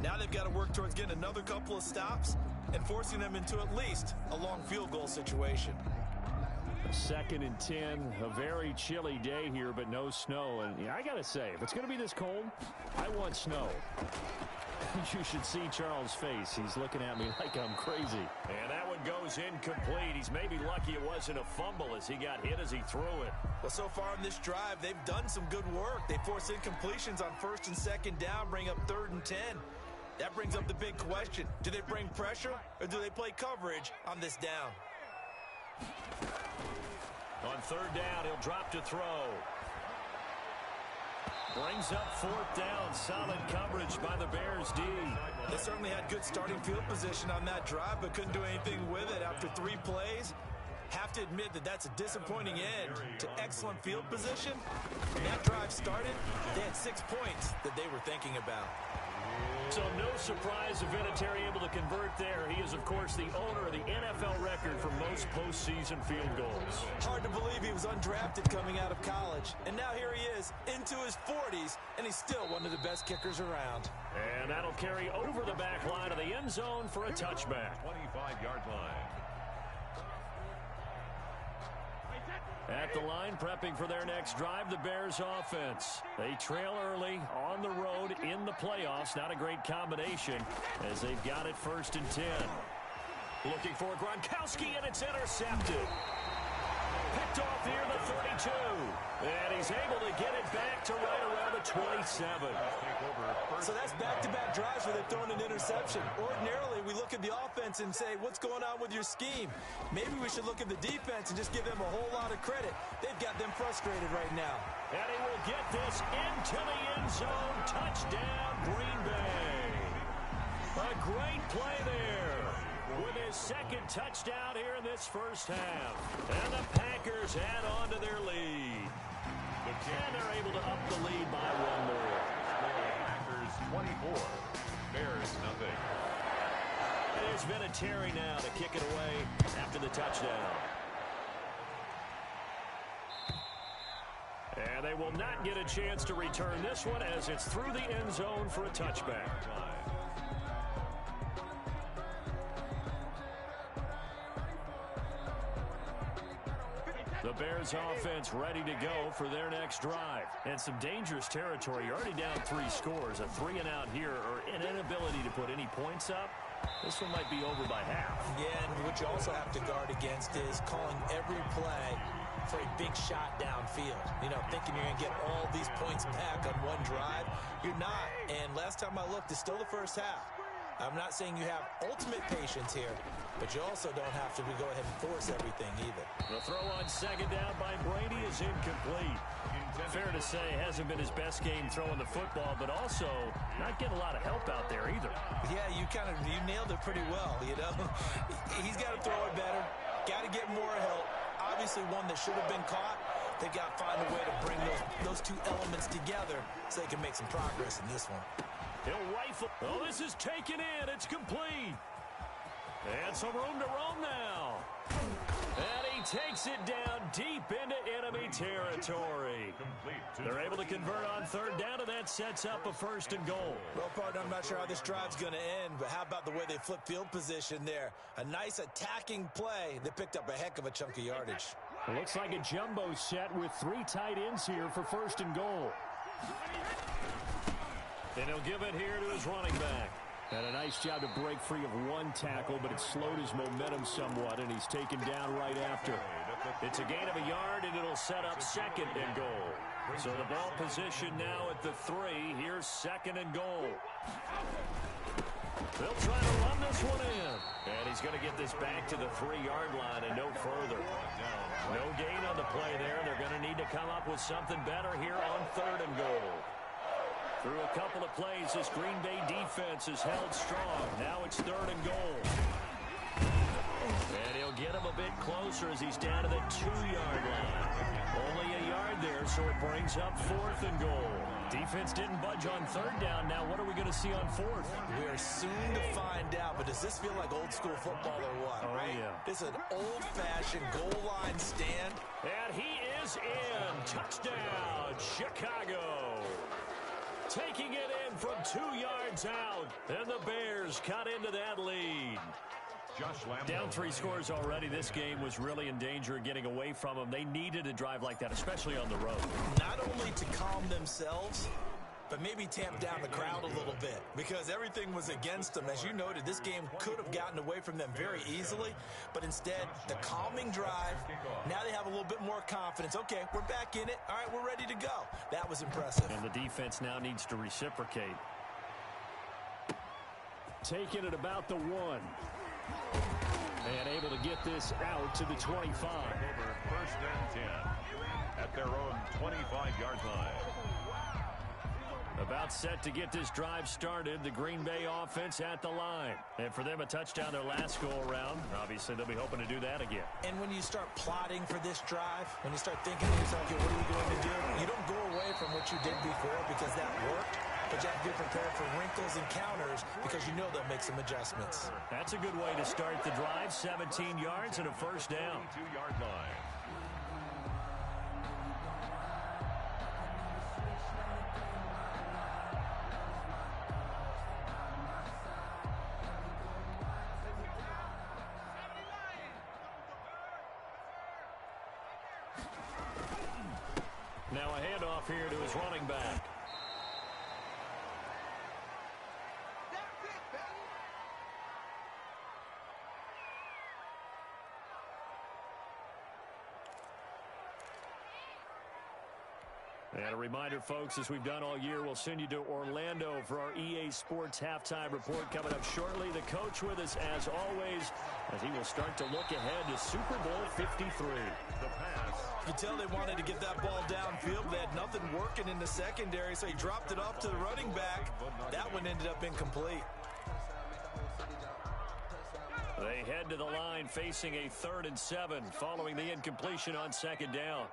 Now they've got to work towards getting another couple of stops and forcing them into at least a long field goal situation. 2nd and 10, a very chilly day here, but no snow. And yeah, I got to say, if it's going to be this cold, I want snow. You should see Charles' face. He's looking at me like I'm crazy. And that one goes incomplete. He's maybe lucky it wasn't a fumble as he got hit as he threw it. Well, so far in this drive, they've done some good work. They force incompletions on 1st and 2nd down, bring up 3rd and 10. That brings up the big question. Do they bring pressure or do they play coverage on this down? On 3rd down, he'll drop to throw. Brings up 4th down. Solid coverage by the Bears D. They certainly had good starting field position on that drive, but couldn't do anything with it after 3 plays. Have to admit that that's a disappointing end to excellent field position. When that drive started, they had 6 points that they were thinking about. So no surprise if Vinatieri able to convert there. He is, of course, the owner of the NFL record for most postseason field goals. Hard to believe he was undrafted coming out of college. And now here he is into his 40s, and he's still one of the best kickers around. And that'll carry over the back line of the end zone for a touchback. 25-yard line. At the line, prepping for their next drive, the Bears offense. They trail early on the road in the playoffs. Not a great combination as they've got it 1st and 10. Looking for Gronkowski, and it's intercepted. Picked off near the 32. And he's able to get it back to right around the 27. So that's back-to-back drives where they've thrown an interception. Ordinarily, we look at the offense and say, what's going on with your scheme? Maybe we should look at the defense and just give them a whole lot of credit. They've got them frustrated right now. And he will get this into the end zone. Touchdown, Green Bay. A great play there with his 2nd touchdown here in this 1st half. And the Packers add on to their lead. And they're able to up the lead by 1 more. Packers 24, Bears nothing. There's Vinatieri now to kick it away after the touchdown. And they will not get a chance to return this one as it's through the end zone for a touchback. The Bears offense ready to go for their next drive. And some dangerous territory. You're already down 3 scores. A 3 and out here or an inability to put any points up. This one might be over by half. Yeah, and what you also have to guard against is calling every play for a big shot downfield. You know, thinking you're going to get all these points back on one drive. You're not. And last time I looked, it's still the 1st half. I'm not saying you have ultimate patience here, but you also don't have to go ahead and force everything either. The throw on 2nd down by Brady is incomplete. Fair to say, hasn't been his best game throwing the football, but also not getting a lot of help out there either. Yeah, you nailed it pretty well, you know. He's got to throw it better, got to get more help. Obviously one that should have been caught. They've got to find a way to bring those 2 elements together so they can make some progress in this one. He'll rifle. Oh, this is taken in. It's complete. And some room to roam now. And he takes it down deep into enemy territory. They're able to convert on third down, and that sets up a 1st and goal. Well, partner, I'm not sure how this drive's going to end, but how about the way they flip field position there? A nice attacking play. They picked up a heck of a chunk of yardage. It looks like a jumbo set with 3 tight ends here for 1st and goal. And he'll give it here to his running back. And a nice job to break free of 1 tackle, but it slowed his momentum somewhat, and he's taken down right after. It's a gain of a yard, and it'll set up 2nd and goal. So the ball position now at the 3. Here's 2nd and goal. They'll try to run this one in. And he's going to get this back to the 3-yard line and no further. No gain on the play there. They're going to need to come up with something better here on 3rd and goal. Through a couple of plays, this Green Bay defense is held strong. Now it's 3rd and goal. And he'll get him a bit closer as he's down to the 2-yard line. Only a yard there, so it brings up 4th and goal. Defense didn't budge on 3rd down. Now what are we going to see on 4th? We're soon to find out, but does this feel like old school football or what, right? Yeah. This is an old-fashioned goal line stand. And he is in. Touchdown, Chicago. Taking it in from 2 yards out. And the Bears cut into that lead. Down 3 scores already. This game was really in danger of getting away from them. They needed a drive like that, especially on the road. Not only to calm themselves, but maybe tamp down the crowd a little bit, because everything was against them. As you noted, this game could have gotten away from them very easily, but instead, the calming drive, now they have a little bit more confidence. Okay, we're back in it. All right, we're ready to go. That was impressive. And the defense now needs to reciprocate. Taking it about the 1. And able to get this out to the 25. 1st and 10 at their own 25-yard line. About set to get this drive started. The Green Bay offense at the line. And for them, a touchdown their last go-around. Obviously, they'll be hoping to do that again. And when you start plotting for this drive, when you start thinking to yourself, okay, what are we going to do? You don't go away from what you did before because that worked. But you have to be prepared for wrinkles and counters because you know they'll make some adjustments. That's a good way to start the drive. 17 yards and a 1st down. 2-yard line. Now a handoff here to his running back. And a reminder, folks, as we've done all year, we'll send you to Orlando for our EA Sports halftime report coming up shortly. The coach with us, as always, as he will start to look ahead to Super Bowl 53. The pass. You can tell they wanted to get that ball downfield. They had nothing working in the secondary, so he dropped it off to the running back. That one ended up incomplete. They head to the line facing a 3rd and 7 following the incompletion on 2nd down.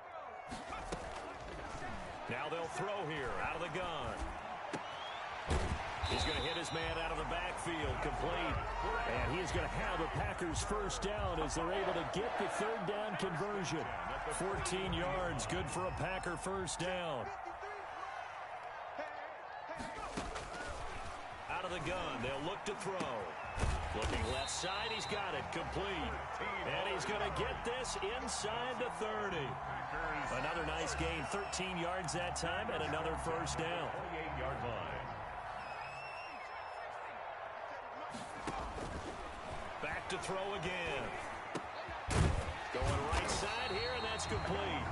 Now they'll throw here out of the gun. He's going to hit his man out of the backfield, complete. And he is going to have the Packers 1st down as they're able to get the 3rd down conversion. 14 yards, good for a Packer 1st down. Out of the gun, they'll look to throw. Looking left side, he's got it, complete. And he's going to get this inside the 30. Another nice gain, 13 yards that time, and another 1st down. 28-yard line. Back to throw again. Going right side here, and that's complete.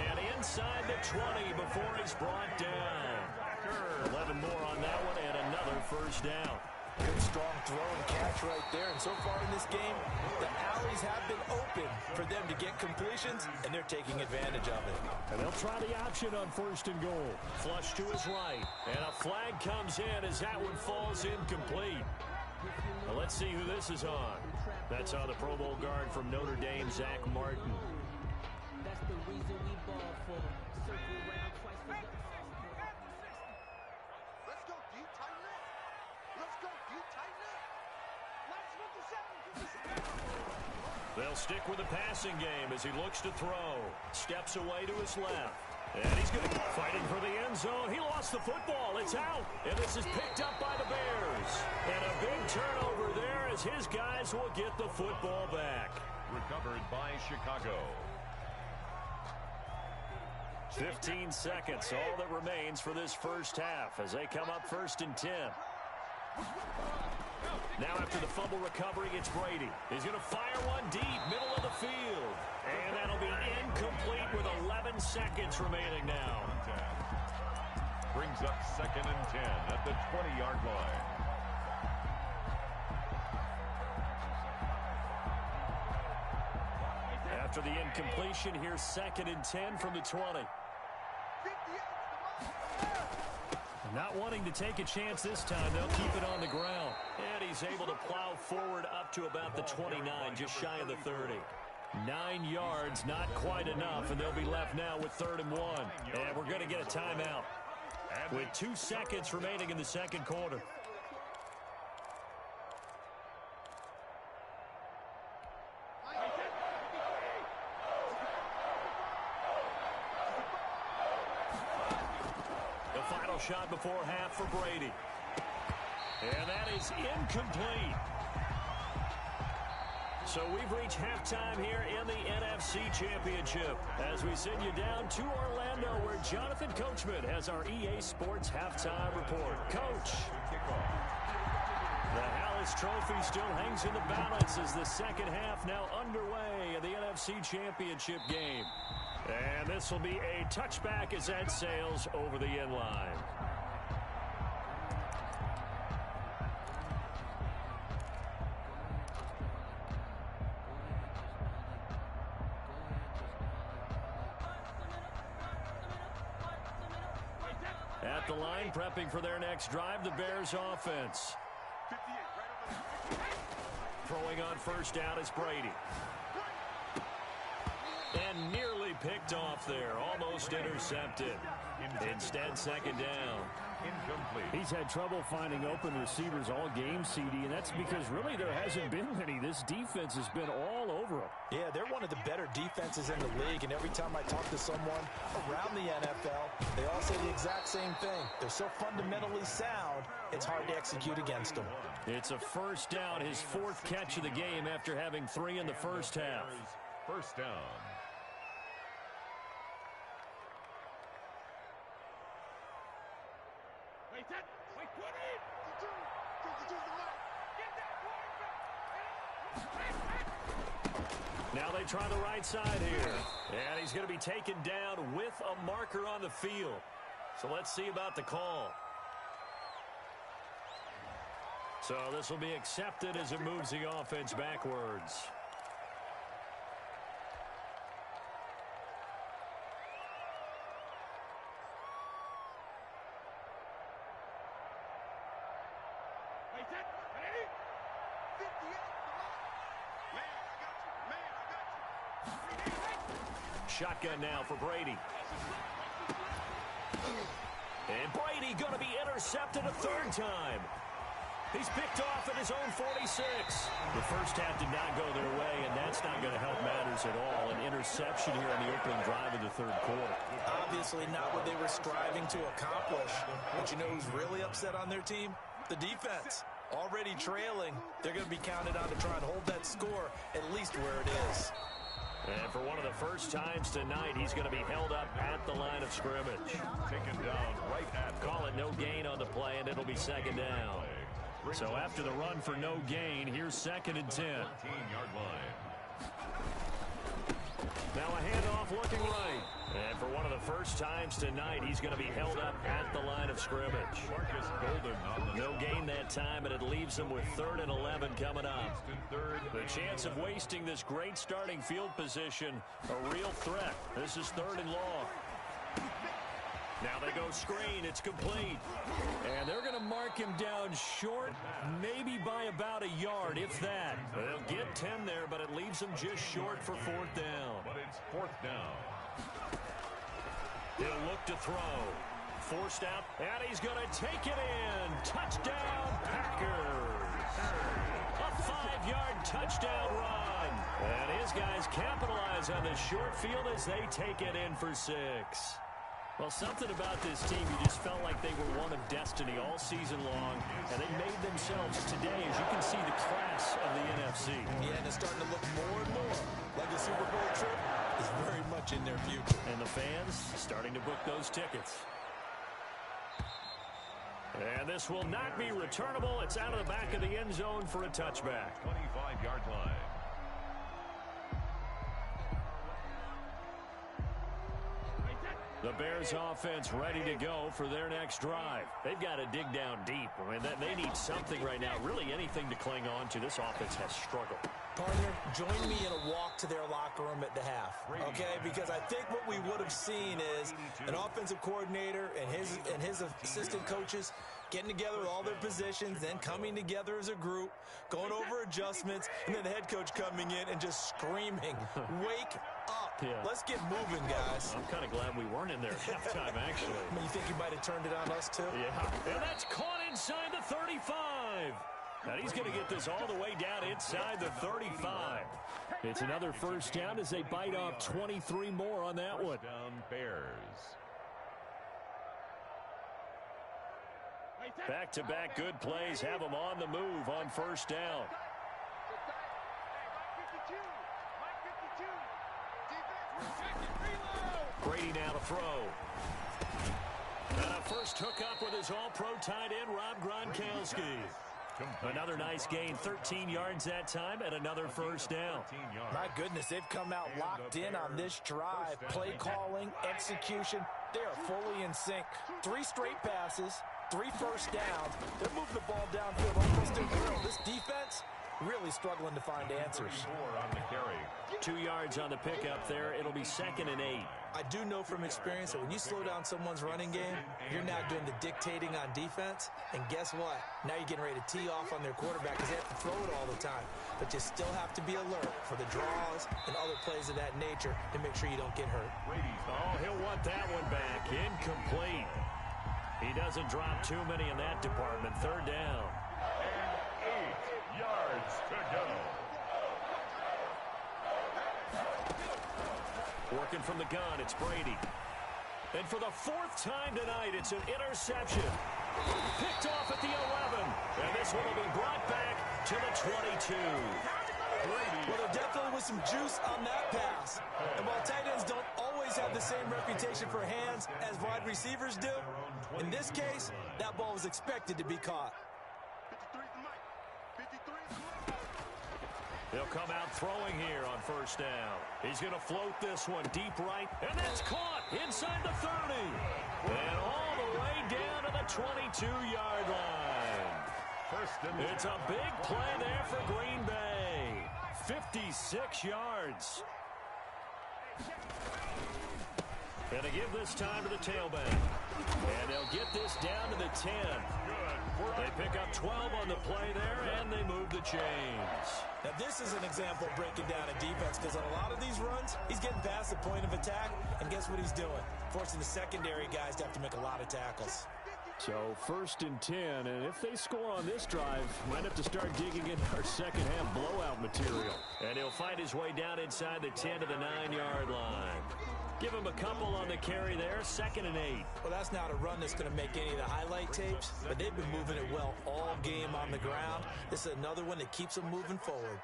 And inside the 20 before he's brought down. 11 more on that one, and another 1st down. Good strong throw and catch right there. And so far in this game, the alleys have been open for them to get completions, and they're taking advantage of it. And they'll try the option on 1st and goal. Flush to his right. And a flag comes in as that one falls incomplete. Well, let's see who this is on. That's on the Pro Bowl guard from Notre Dame, Zach Martin. That's the reason we ball for. Circle around twice for the Let's go deep, tighten it. Let's go deep, tighten it. Let's with the 7. They'll stick with the passing game as he looks to throw. Steps away to his left. And he's going to fighting for the end zone. He lost the football. It's out. And this is picked up by the Bears. And a big turnover there as his guys will get the football back. Recovered by Chicago. 15 seconds, all that remains for this first half as they come up 1st and 10. Now after the fumble recovery, it's Brady. He's going to fire one deep, middle of the field. And that'll be incomplete with 11 seconds remaining now. Brings up 2nd and 10 at the 20-yard line. After the incompletion, here's 2nd and 10 from the 20. Not wanting to take a chance this time, they'll keep it on the ground. And he's able to plow forward up to about the 29, just shy of the 30. 9 yards, not quite enough, and they'll be left now with 3rd and 1. And we're going to get a timeout with 2 seconds remaining in the second quarter. Shot before half for Brady. And that is incomplete. So we've reached halftime here in the NFC Championship as we send you down to Orlando where Jonathan Coachman has our EA Sports halftime report. Coach, the Hallis Trophy still hangs in the balance as the second half now underway in the NFC Championship game. And this will be a touchback as that sails over the end line. At the line, prepping for their next drive, the Bears offense. Throwing on first down is Brady. And nearly picked off there. Almost intercepted. Instead, second down. Incomplete. He's had trouble finding open receivers all game, CD, and that's because really there hasn't been many. This defense has been all over them. Yeah, they're one of the better defenses in the league, and every time I talk to someone around the NFL, they all say the exact same thing. They're so fundamentally sound, it's hard to execute against them. It's a first down, his 4th catch of the game after having 3 in the first half. First down. Now they try the right side here. And he's going to be taken down with a marker on the field. So let's see about the call. So this will be accepted as it moves the offense backwards. Shotgun now for Brady. And Brady going to be intercepted a 3rd time. He's picked off at his own 46. The first half did not go their way, and that's not going to help matters at all. An interception here on the opening drive of the 3rd quarter. Obviously not what they were striving to accomplish. But you know who's really upset on their team? The defense. Already trailing. They're going to be counted on to try and hold that score at least where it is. And for one of the first times tonight, he's going to be held up at the line of scrimmage. Taken down right at the Call it no gain on the play, and it'll be second down. So after the run for no gain, here's 2nd and 10. 14-yard line. Now a handoff looking right. And for one of the first times tonight, he's going to be held up at the line of scrimmage. Marcus Golden on the No gain that time, and it leaves him with 3rd and 11 coming up. The chance of wasting this great starting field position, a real threat. This is 3rd and long. Now they go screen. It's complete. And they're going to mark him down short, maybe by about a yard, if that. They'll get 10 there, but it leaves them just short for 4th down. But it's 4th down. He'll look to throw. Forced out, and he's going to take it in. Touchdown, Packers. A 5-yard touchdown run. And his guys capitalize on the short field as they take it in for 6. Well, something about this team, you just felt like they were one of destiny all season long, and they made themselves today, as you can see, the class of the NFC. Yeah, and it's starting to look more and more like the Super Bowl trip is very much in their future. And the fans starting to book those tickets. And this will not be returnable. It's out of the back of the end zone for a touchback. 25-yard line. The Bears offense ready to go for their next drive. They've got to dig down deep. I mean, they need something right now, really anything to cling on to. This offense has struggled. Partner, join me in a walk to their locker room at the half, okay? Because I think what we would have seen is an offensive coordinator and his assistant coaches getting together with all their positions, then coming together as a group, going over adjustments, and then the head coach coming in and just screaming, wake up. Yeah. Let's get moving, guys. I'm kind of glad we weren't in there at halftime, actually. I mean, you think you might have turned it on us, too? Yeah, and that's caught inside the 35. And he's going to get this all the way down inside the 35. It's another first down as they bite off 23 more on that one. Down Bears. Back-to-back good plays have them on the move on first down. Brady now to throw. And a first hookup with his all-pro tight end, Rob Gronkowski. Another nice gain, 13 yards that time, and another first down. My goodness, they've come out locked in on this drive. Play calling, execution, they are fully in sync. 3 straight passes, 3 first downs. They're moving the ball downfield almost in drill. This defense really struggling to find answers. 4 on the carry. 2 yards on the pickup there. It'll be 2nd and 8. I do know from experience that when you slow down someone's running game, you're now doing the dictating on defense. And guess what? Now you're getting ready to tee off on their quarterback because they have to throw it all the time. But you still have to be alert for the draws and other plays of that nature to make sure you don't get hurt. Oh, he'll want that one back. Incomplete. He doesn't drop too many in that department. 3rd down. And 8 yards to go. Working from the gun, it's Brady. And for the 4th time tonight, it's an interception. Picked off at the 11. And this one will be brought back to the 22. Well, there definitely was some juice on that pass. And while tight ends don't always have the same reputation for hands as wide receivers do, in this case, that ball was expected to be caught. They'll come out throwing here on first down. He's going to float this one deep right, and that's caught inside the 30. And all the way down to the 22-yard line. It's a big play there for Green Bay. 56 yards. And they give this time to the tailback. And they'll get this down to the 10. They pick up 12 on the play there, and they move the chains. Now, this is an example of breaking down a defense because on a lot of these runs, he's getting past the point of attack, and guess what he's doing? Forcing the secondary guys to have to make a lot of tackles. So 1st and 10, and if they score on this drive, might have to start digging into our second-half blowout material. And he'll find his way down inside the 10 to the 9-yard line. Give him a couple on the carry there, 2nd and 8. Well, that's not a run that's going to make any of the highlight tapes, but they've been moving it well all game on the ground. This is another one that keeps them moving forward.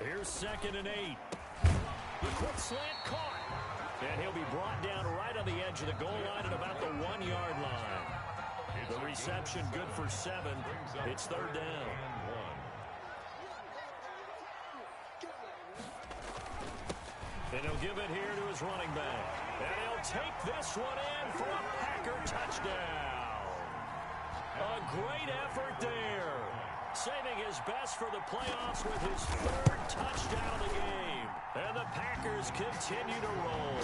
Here's 2nd and 8. The quick slant caught. And he'll be brought down right on the edge of the goal line at about the 1-yard line. The reception good for 7. It's 3rd down. And he'll give it here to his running back. And he'll take this one in for a Packer touchdown. A great effort there. Saving his best for the playoffs with his 3rd touchdown of the game. And the Packers continue to roll.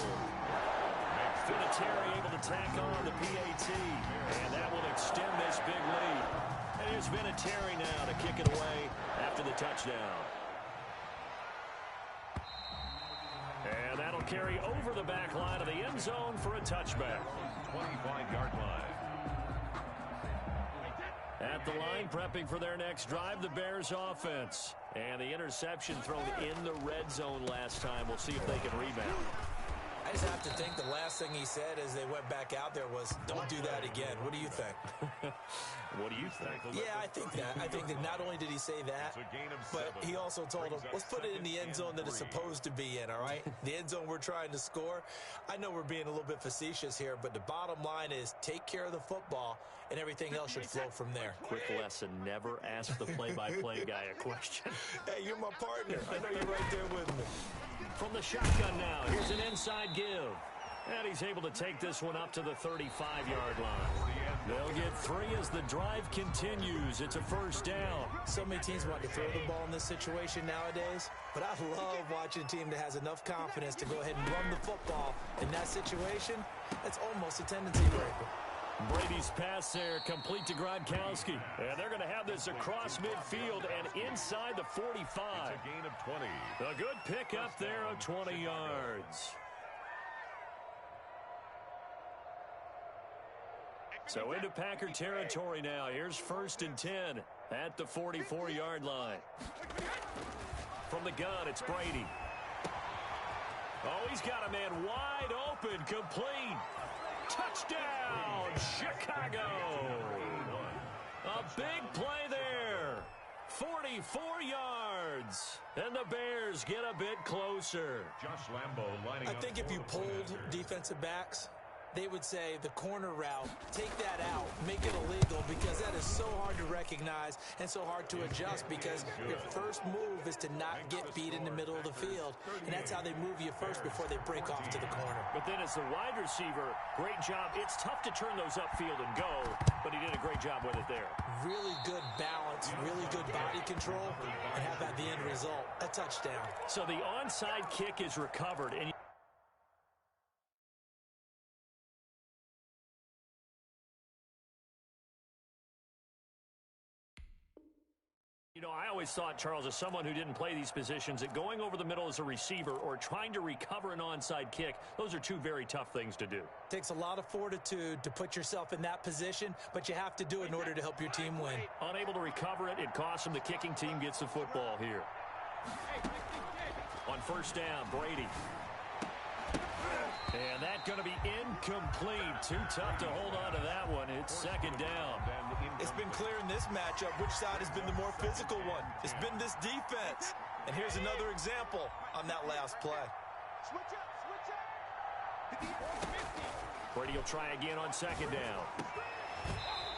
Vinatieri able to tack on the PAT. And that will extend this big lead. And here's Vinatieri now to kick it away after the touchdown. And that'll carry over the back line of the end zone for a touchback. 25-yard line. At the line, prepping for their next drive, the Bears offense. And the interception thrown in the red zone last time. We'll see if they can rebound. I just have to think the last thing he said as they went back out there was, don't do that again. What do you think? What do you think? Yeah, I think that. I think that not only did he say that, but he also told them, let's put it in the end zone that it's supposed to be in, all right? The end zone we're trying to score. I know we're being a little bit facetious here, but the bottom line is take care of the football, and everything else should flow from there. Quick lesson, never ask the play-by-play guy a question. Hey, you're my partner. I know you're right there with me. From the shotgun now, here's an inside give. And he's able to take this one up to the 35-yard line. They'll get 3 as the drive continues. It's a first down. So many teams want to throw the ball in this situation nowadays, but I love watching a team that has enough confidence to go ahead and run the football. In that situation, that's almost a tendency breaker. Brady's pass there, complete to Gronkowski. And they're going to have this across midfield and inside the 45. It's a gain of 20. A good pickup there of 20 yards. So into Packer territory now. Here's 1st and 10 at the 44-yard line. From the gun, it's Brady. Oh, he's got a man wide open, complete. Touchdown, Chicago. A big play there. 44 yards. And the Bears get a bit closer. Josh Lambo lining I up think if you for the pulled Bears. defensive backs, they would say the corner route, take that out, make it illegal, because that is so hard to recognize and so hard to adjust, because your first move is to not get beat in the middle of the field, and that's how they move you first before they break off to the corner. But then as the wide receiver, great job. It's tough to turn those upfield and go, but he did a great job with it there. Really good balance, really good body control, and how about the end result? A touchdown. So the onside kick is recovered, and you know, I always thought, Charles, as someone who didn't play these positions, that going over the middle as a receiver or trying to recover an onside kick, those are two very tough things to do. Takes a lot of fortitude to put yourself in that position, but you have to do it in order to help your team win. Unable to recover it, it costs him. The kicking team gets the football here. On 1st down, Brady. And that's going to be incomplete. Too tough to hold on to that one. It's 2nd down. It's been clear in this matchup which side has been the more physical one. It's been this defense. And here's another example on that last play. Brady will try again on 2nd down.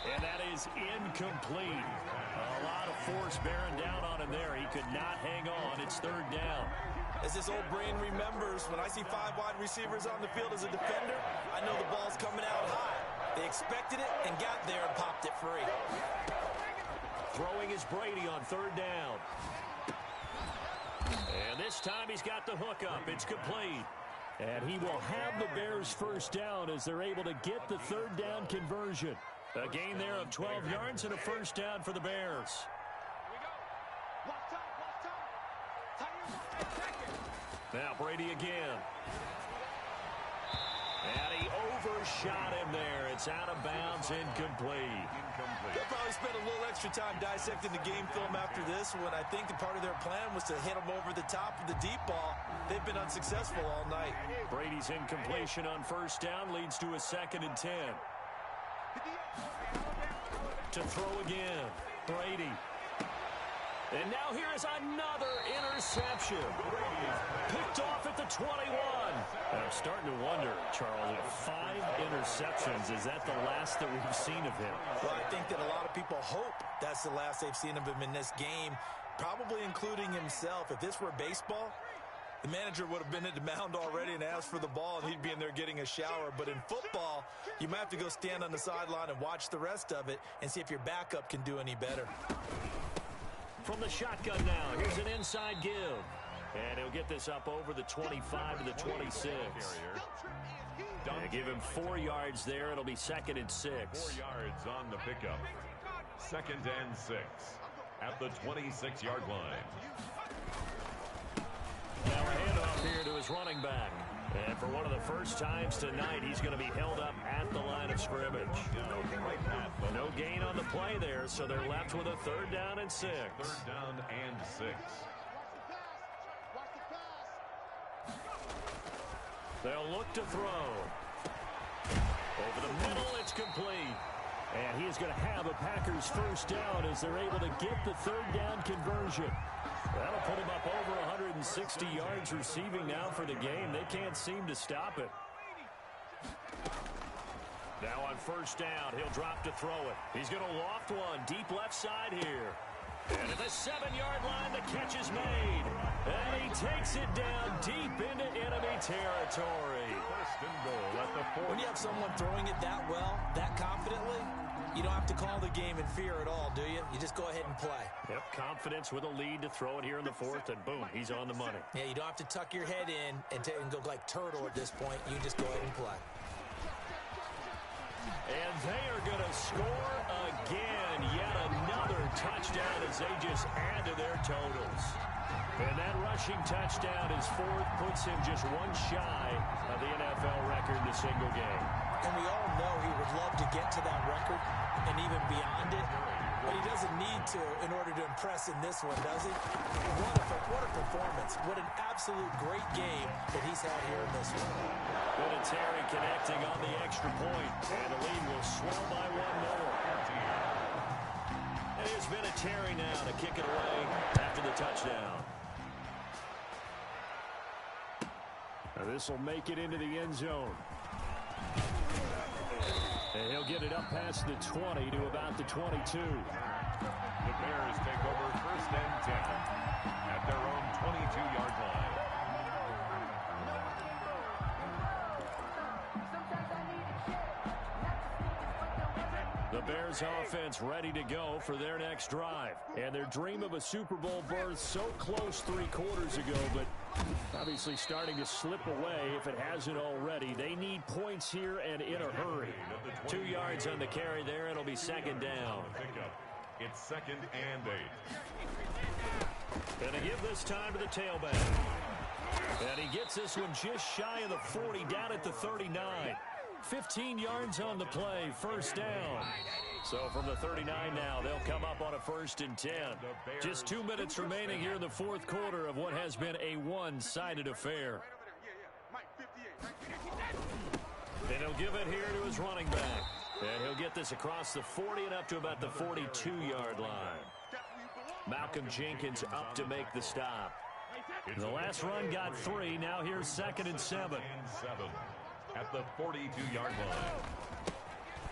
And that is incomplete. A lot of force bearing down on him there. He could not hang on. It's 3rd down. As this old brain remembers, when I see 5 wide receivers on the field as a defender, I know the ball's coming out high. They expected it and got there and popped it free. Throwing is Brady on 3rd down. And this time he's got the hook up. It's complete. And he will have the Bears 1st down as they're able to get the 3rd down conversion. A gain there of 12 yards and a 1st down for the Bears. Now Brady again. And he overshot him there. It's out of bounds, incomplete. They'll probably spend a little extra time dissecting the game film after this one. I think that part of their plan was to hit him over the top of the deep ball. They've been unsuccessful all night. Brady's incompletion on 1st down leads to a 2nd and 10. To throw again, Brady. And now here is another interception. Picked off at the 21. I'm starting to wonder, Charles, if 5 interceptions, is that the last that we've seen of him? Well, I think that a lot of people hope that's the last they've seen of him in this game, probably including himself. If this were baseball, the manager would have been at the mound already and asked for the ball, and he'd be in there getting a shower. But in football, you might have to go stand on the sideline and watch the rest of it and see if your backup can do any better. From the shotgun now, here's an inside give. And he'll get this up over the 25 to the 26. Give him 4 yards there. It'll be 2nd and 6. 4 yards on the pickup. 2nd and 6 at the 26-yard line. Now a handoff here to his running back. And for one of the first times tonight, he's going to be held up at the line of scrimmage. No gain on the play there, so they're left with a 3rd down and 6. 3rd down and 6. They'll look to throw. Over the middle, it's complete. And he is going to have a Packers 1st down as they're able to get the 3rd down conversion. That'll put him up over 160 yards receiving now for the game. They can't seem to stop it. Now on 1st down, he'll drop to throw it. He's going to loft one deep left side here. And at the 7-yard line, the catch is made. And he takes it down deep into enemy territory. 1st and goal at the 40. When you have someone throwing it that well, that confidently, you don't have to call the game in fear at all, do you? You just go ahead and play. Yep, confidence with a lead to throw it here in the 4th, and boom, he's on the money. Yeah, you don't have to tuck your head in and go like turtle at this point. You just go ahead and play. And they are going to score again. Yet another touchdown as they just add to their totals. And that rushing touchdown, his 4th, puts him just one shy of the NFL record in a single game. And we all know he would love to get to that record and even beyond it. But he doesn't need to in order to impress in this one, does he? What a performance. What an absolute great game that he's had here in this one. Terry connecting on the extra point, and the lead will swell by 1 more. And here's Terry now to kick it away after the touchdown. Now this will make it into the end zone. And he'll get it up past the 20 to about the 22. The Bears take over 1st and 10 at their own 22-yard line. The Bears offense ready to go for their next drive. And their dream of a Super Bowl berth so close 3 quarters ago, but obviously starting to slip away if it hasn't already. They need points here and in a hurry. 2 yards on the carry there. It'll be 2nd down. It's 2nd and 8. And they give this time to the tailback. And he gets this one just shy of the 40, down at the 39. 15 yards on the play, 1st down. So from the 39 now, they'll come up on a 1st and 10. Just 2 minutes remaining here in the 4th quarter of what has been a one-sided affair. And he'll give it here to his running back. And he'll get this across the 40 and up to about the 42-yard line. Malcolm Jenkins up to make the stop. The last run got 3. Now here's 2nd and 7. At the 42-yard line.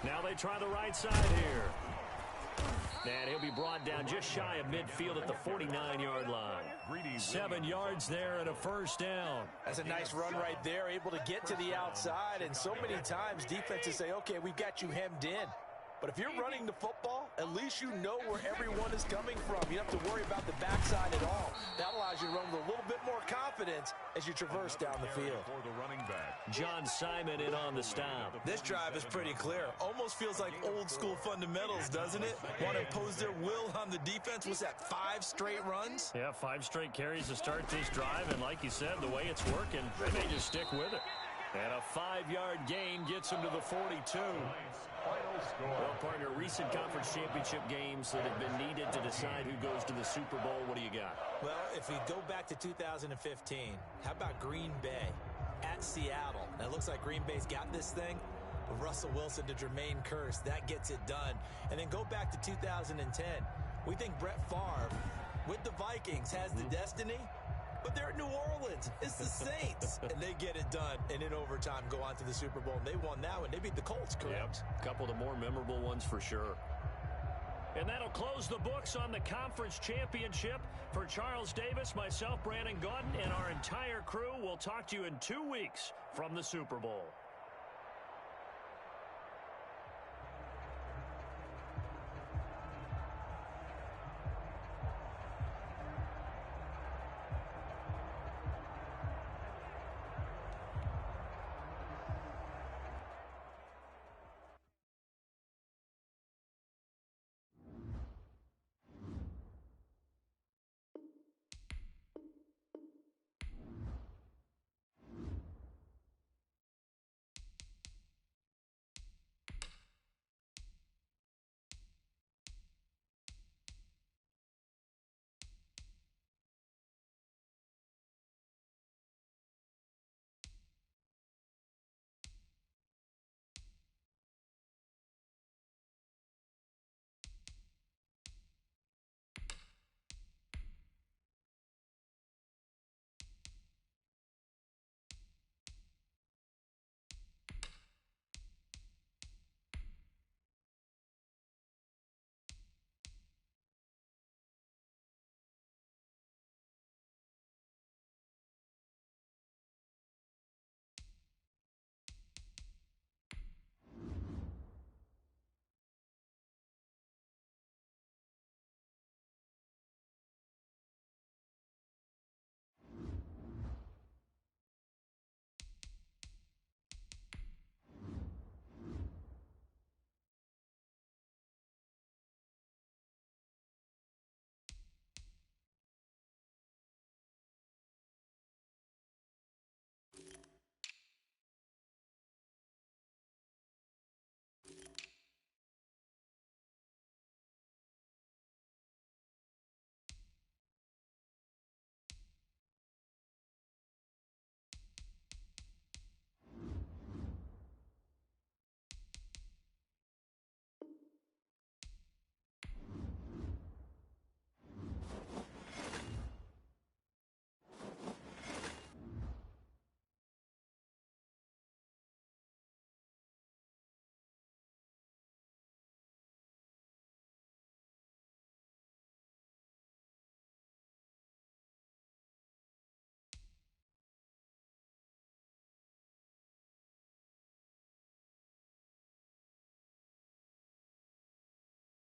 Now they try the right side here. And he'll be brought down just shy of midfield at the 49-yard line. 7 yards there and a 1st down. That's a nice run right there, able to get to the outside. And so many times defenses say, okay, we've got you hemmed in. But if you're running the football, at least you know where everyone is coming from. You don't have to worry about the backside at all. That allows you to run with a little bit more confidence as you traverse down the field. For the running back. John Simon in on the stop. This drive is pretty clear. Almost feels like old school fundamentals, doesn't it? Want to impose their will on the defense. Was that 5 straight runs? Yeah, 5 straight carries to start this drive. And like you said, the way it's working, they may just stick with it. And a 5-yard gain gets him to the 42. Well, partner, recent conference championship games that have been needed to decide who goes to the Super Bowl. What do you got? Well, if we go back to 2015, how about Green Bay at Seattle? Now, it looks like Green Bay's got this thing. But Russell Wilson to Jermaine Kearse, that gets it done. And then go back to 2010. We think Brett Favre, with the Vikings, has the destiny. But they're at New Orleans. It's the Saints. And they get it done. And in overtime, go on to the Super Bowl. And they won that one. They beat the Colts, correct? Yep. A couple of the more memorable ones for sure. And that'll close the books on the conference championship. For Charles Davis, myself, Brandon Gaudin, and our entire crew, we'll talk to you in 2 weeks from the Super Bowl.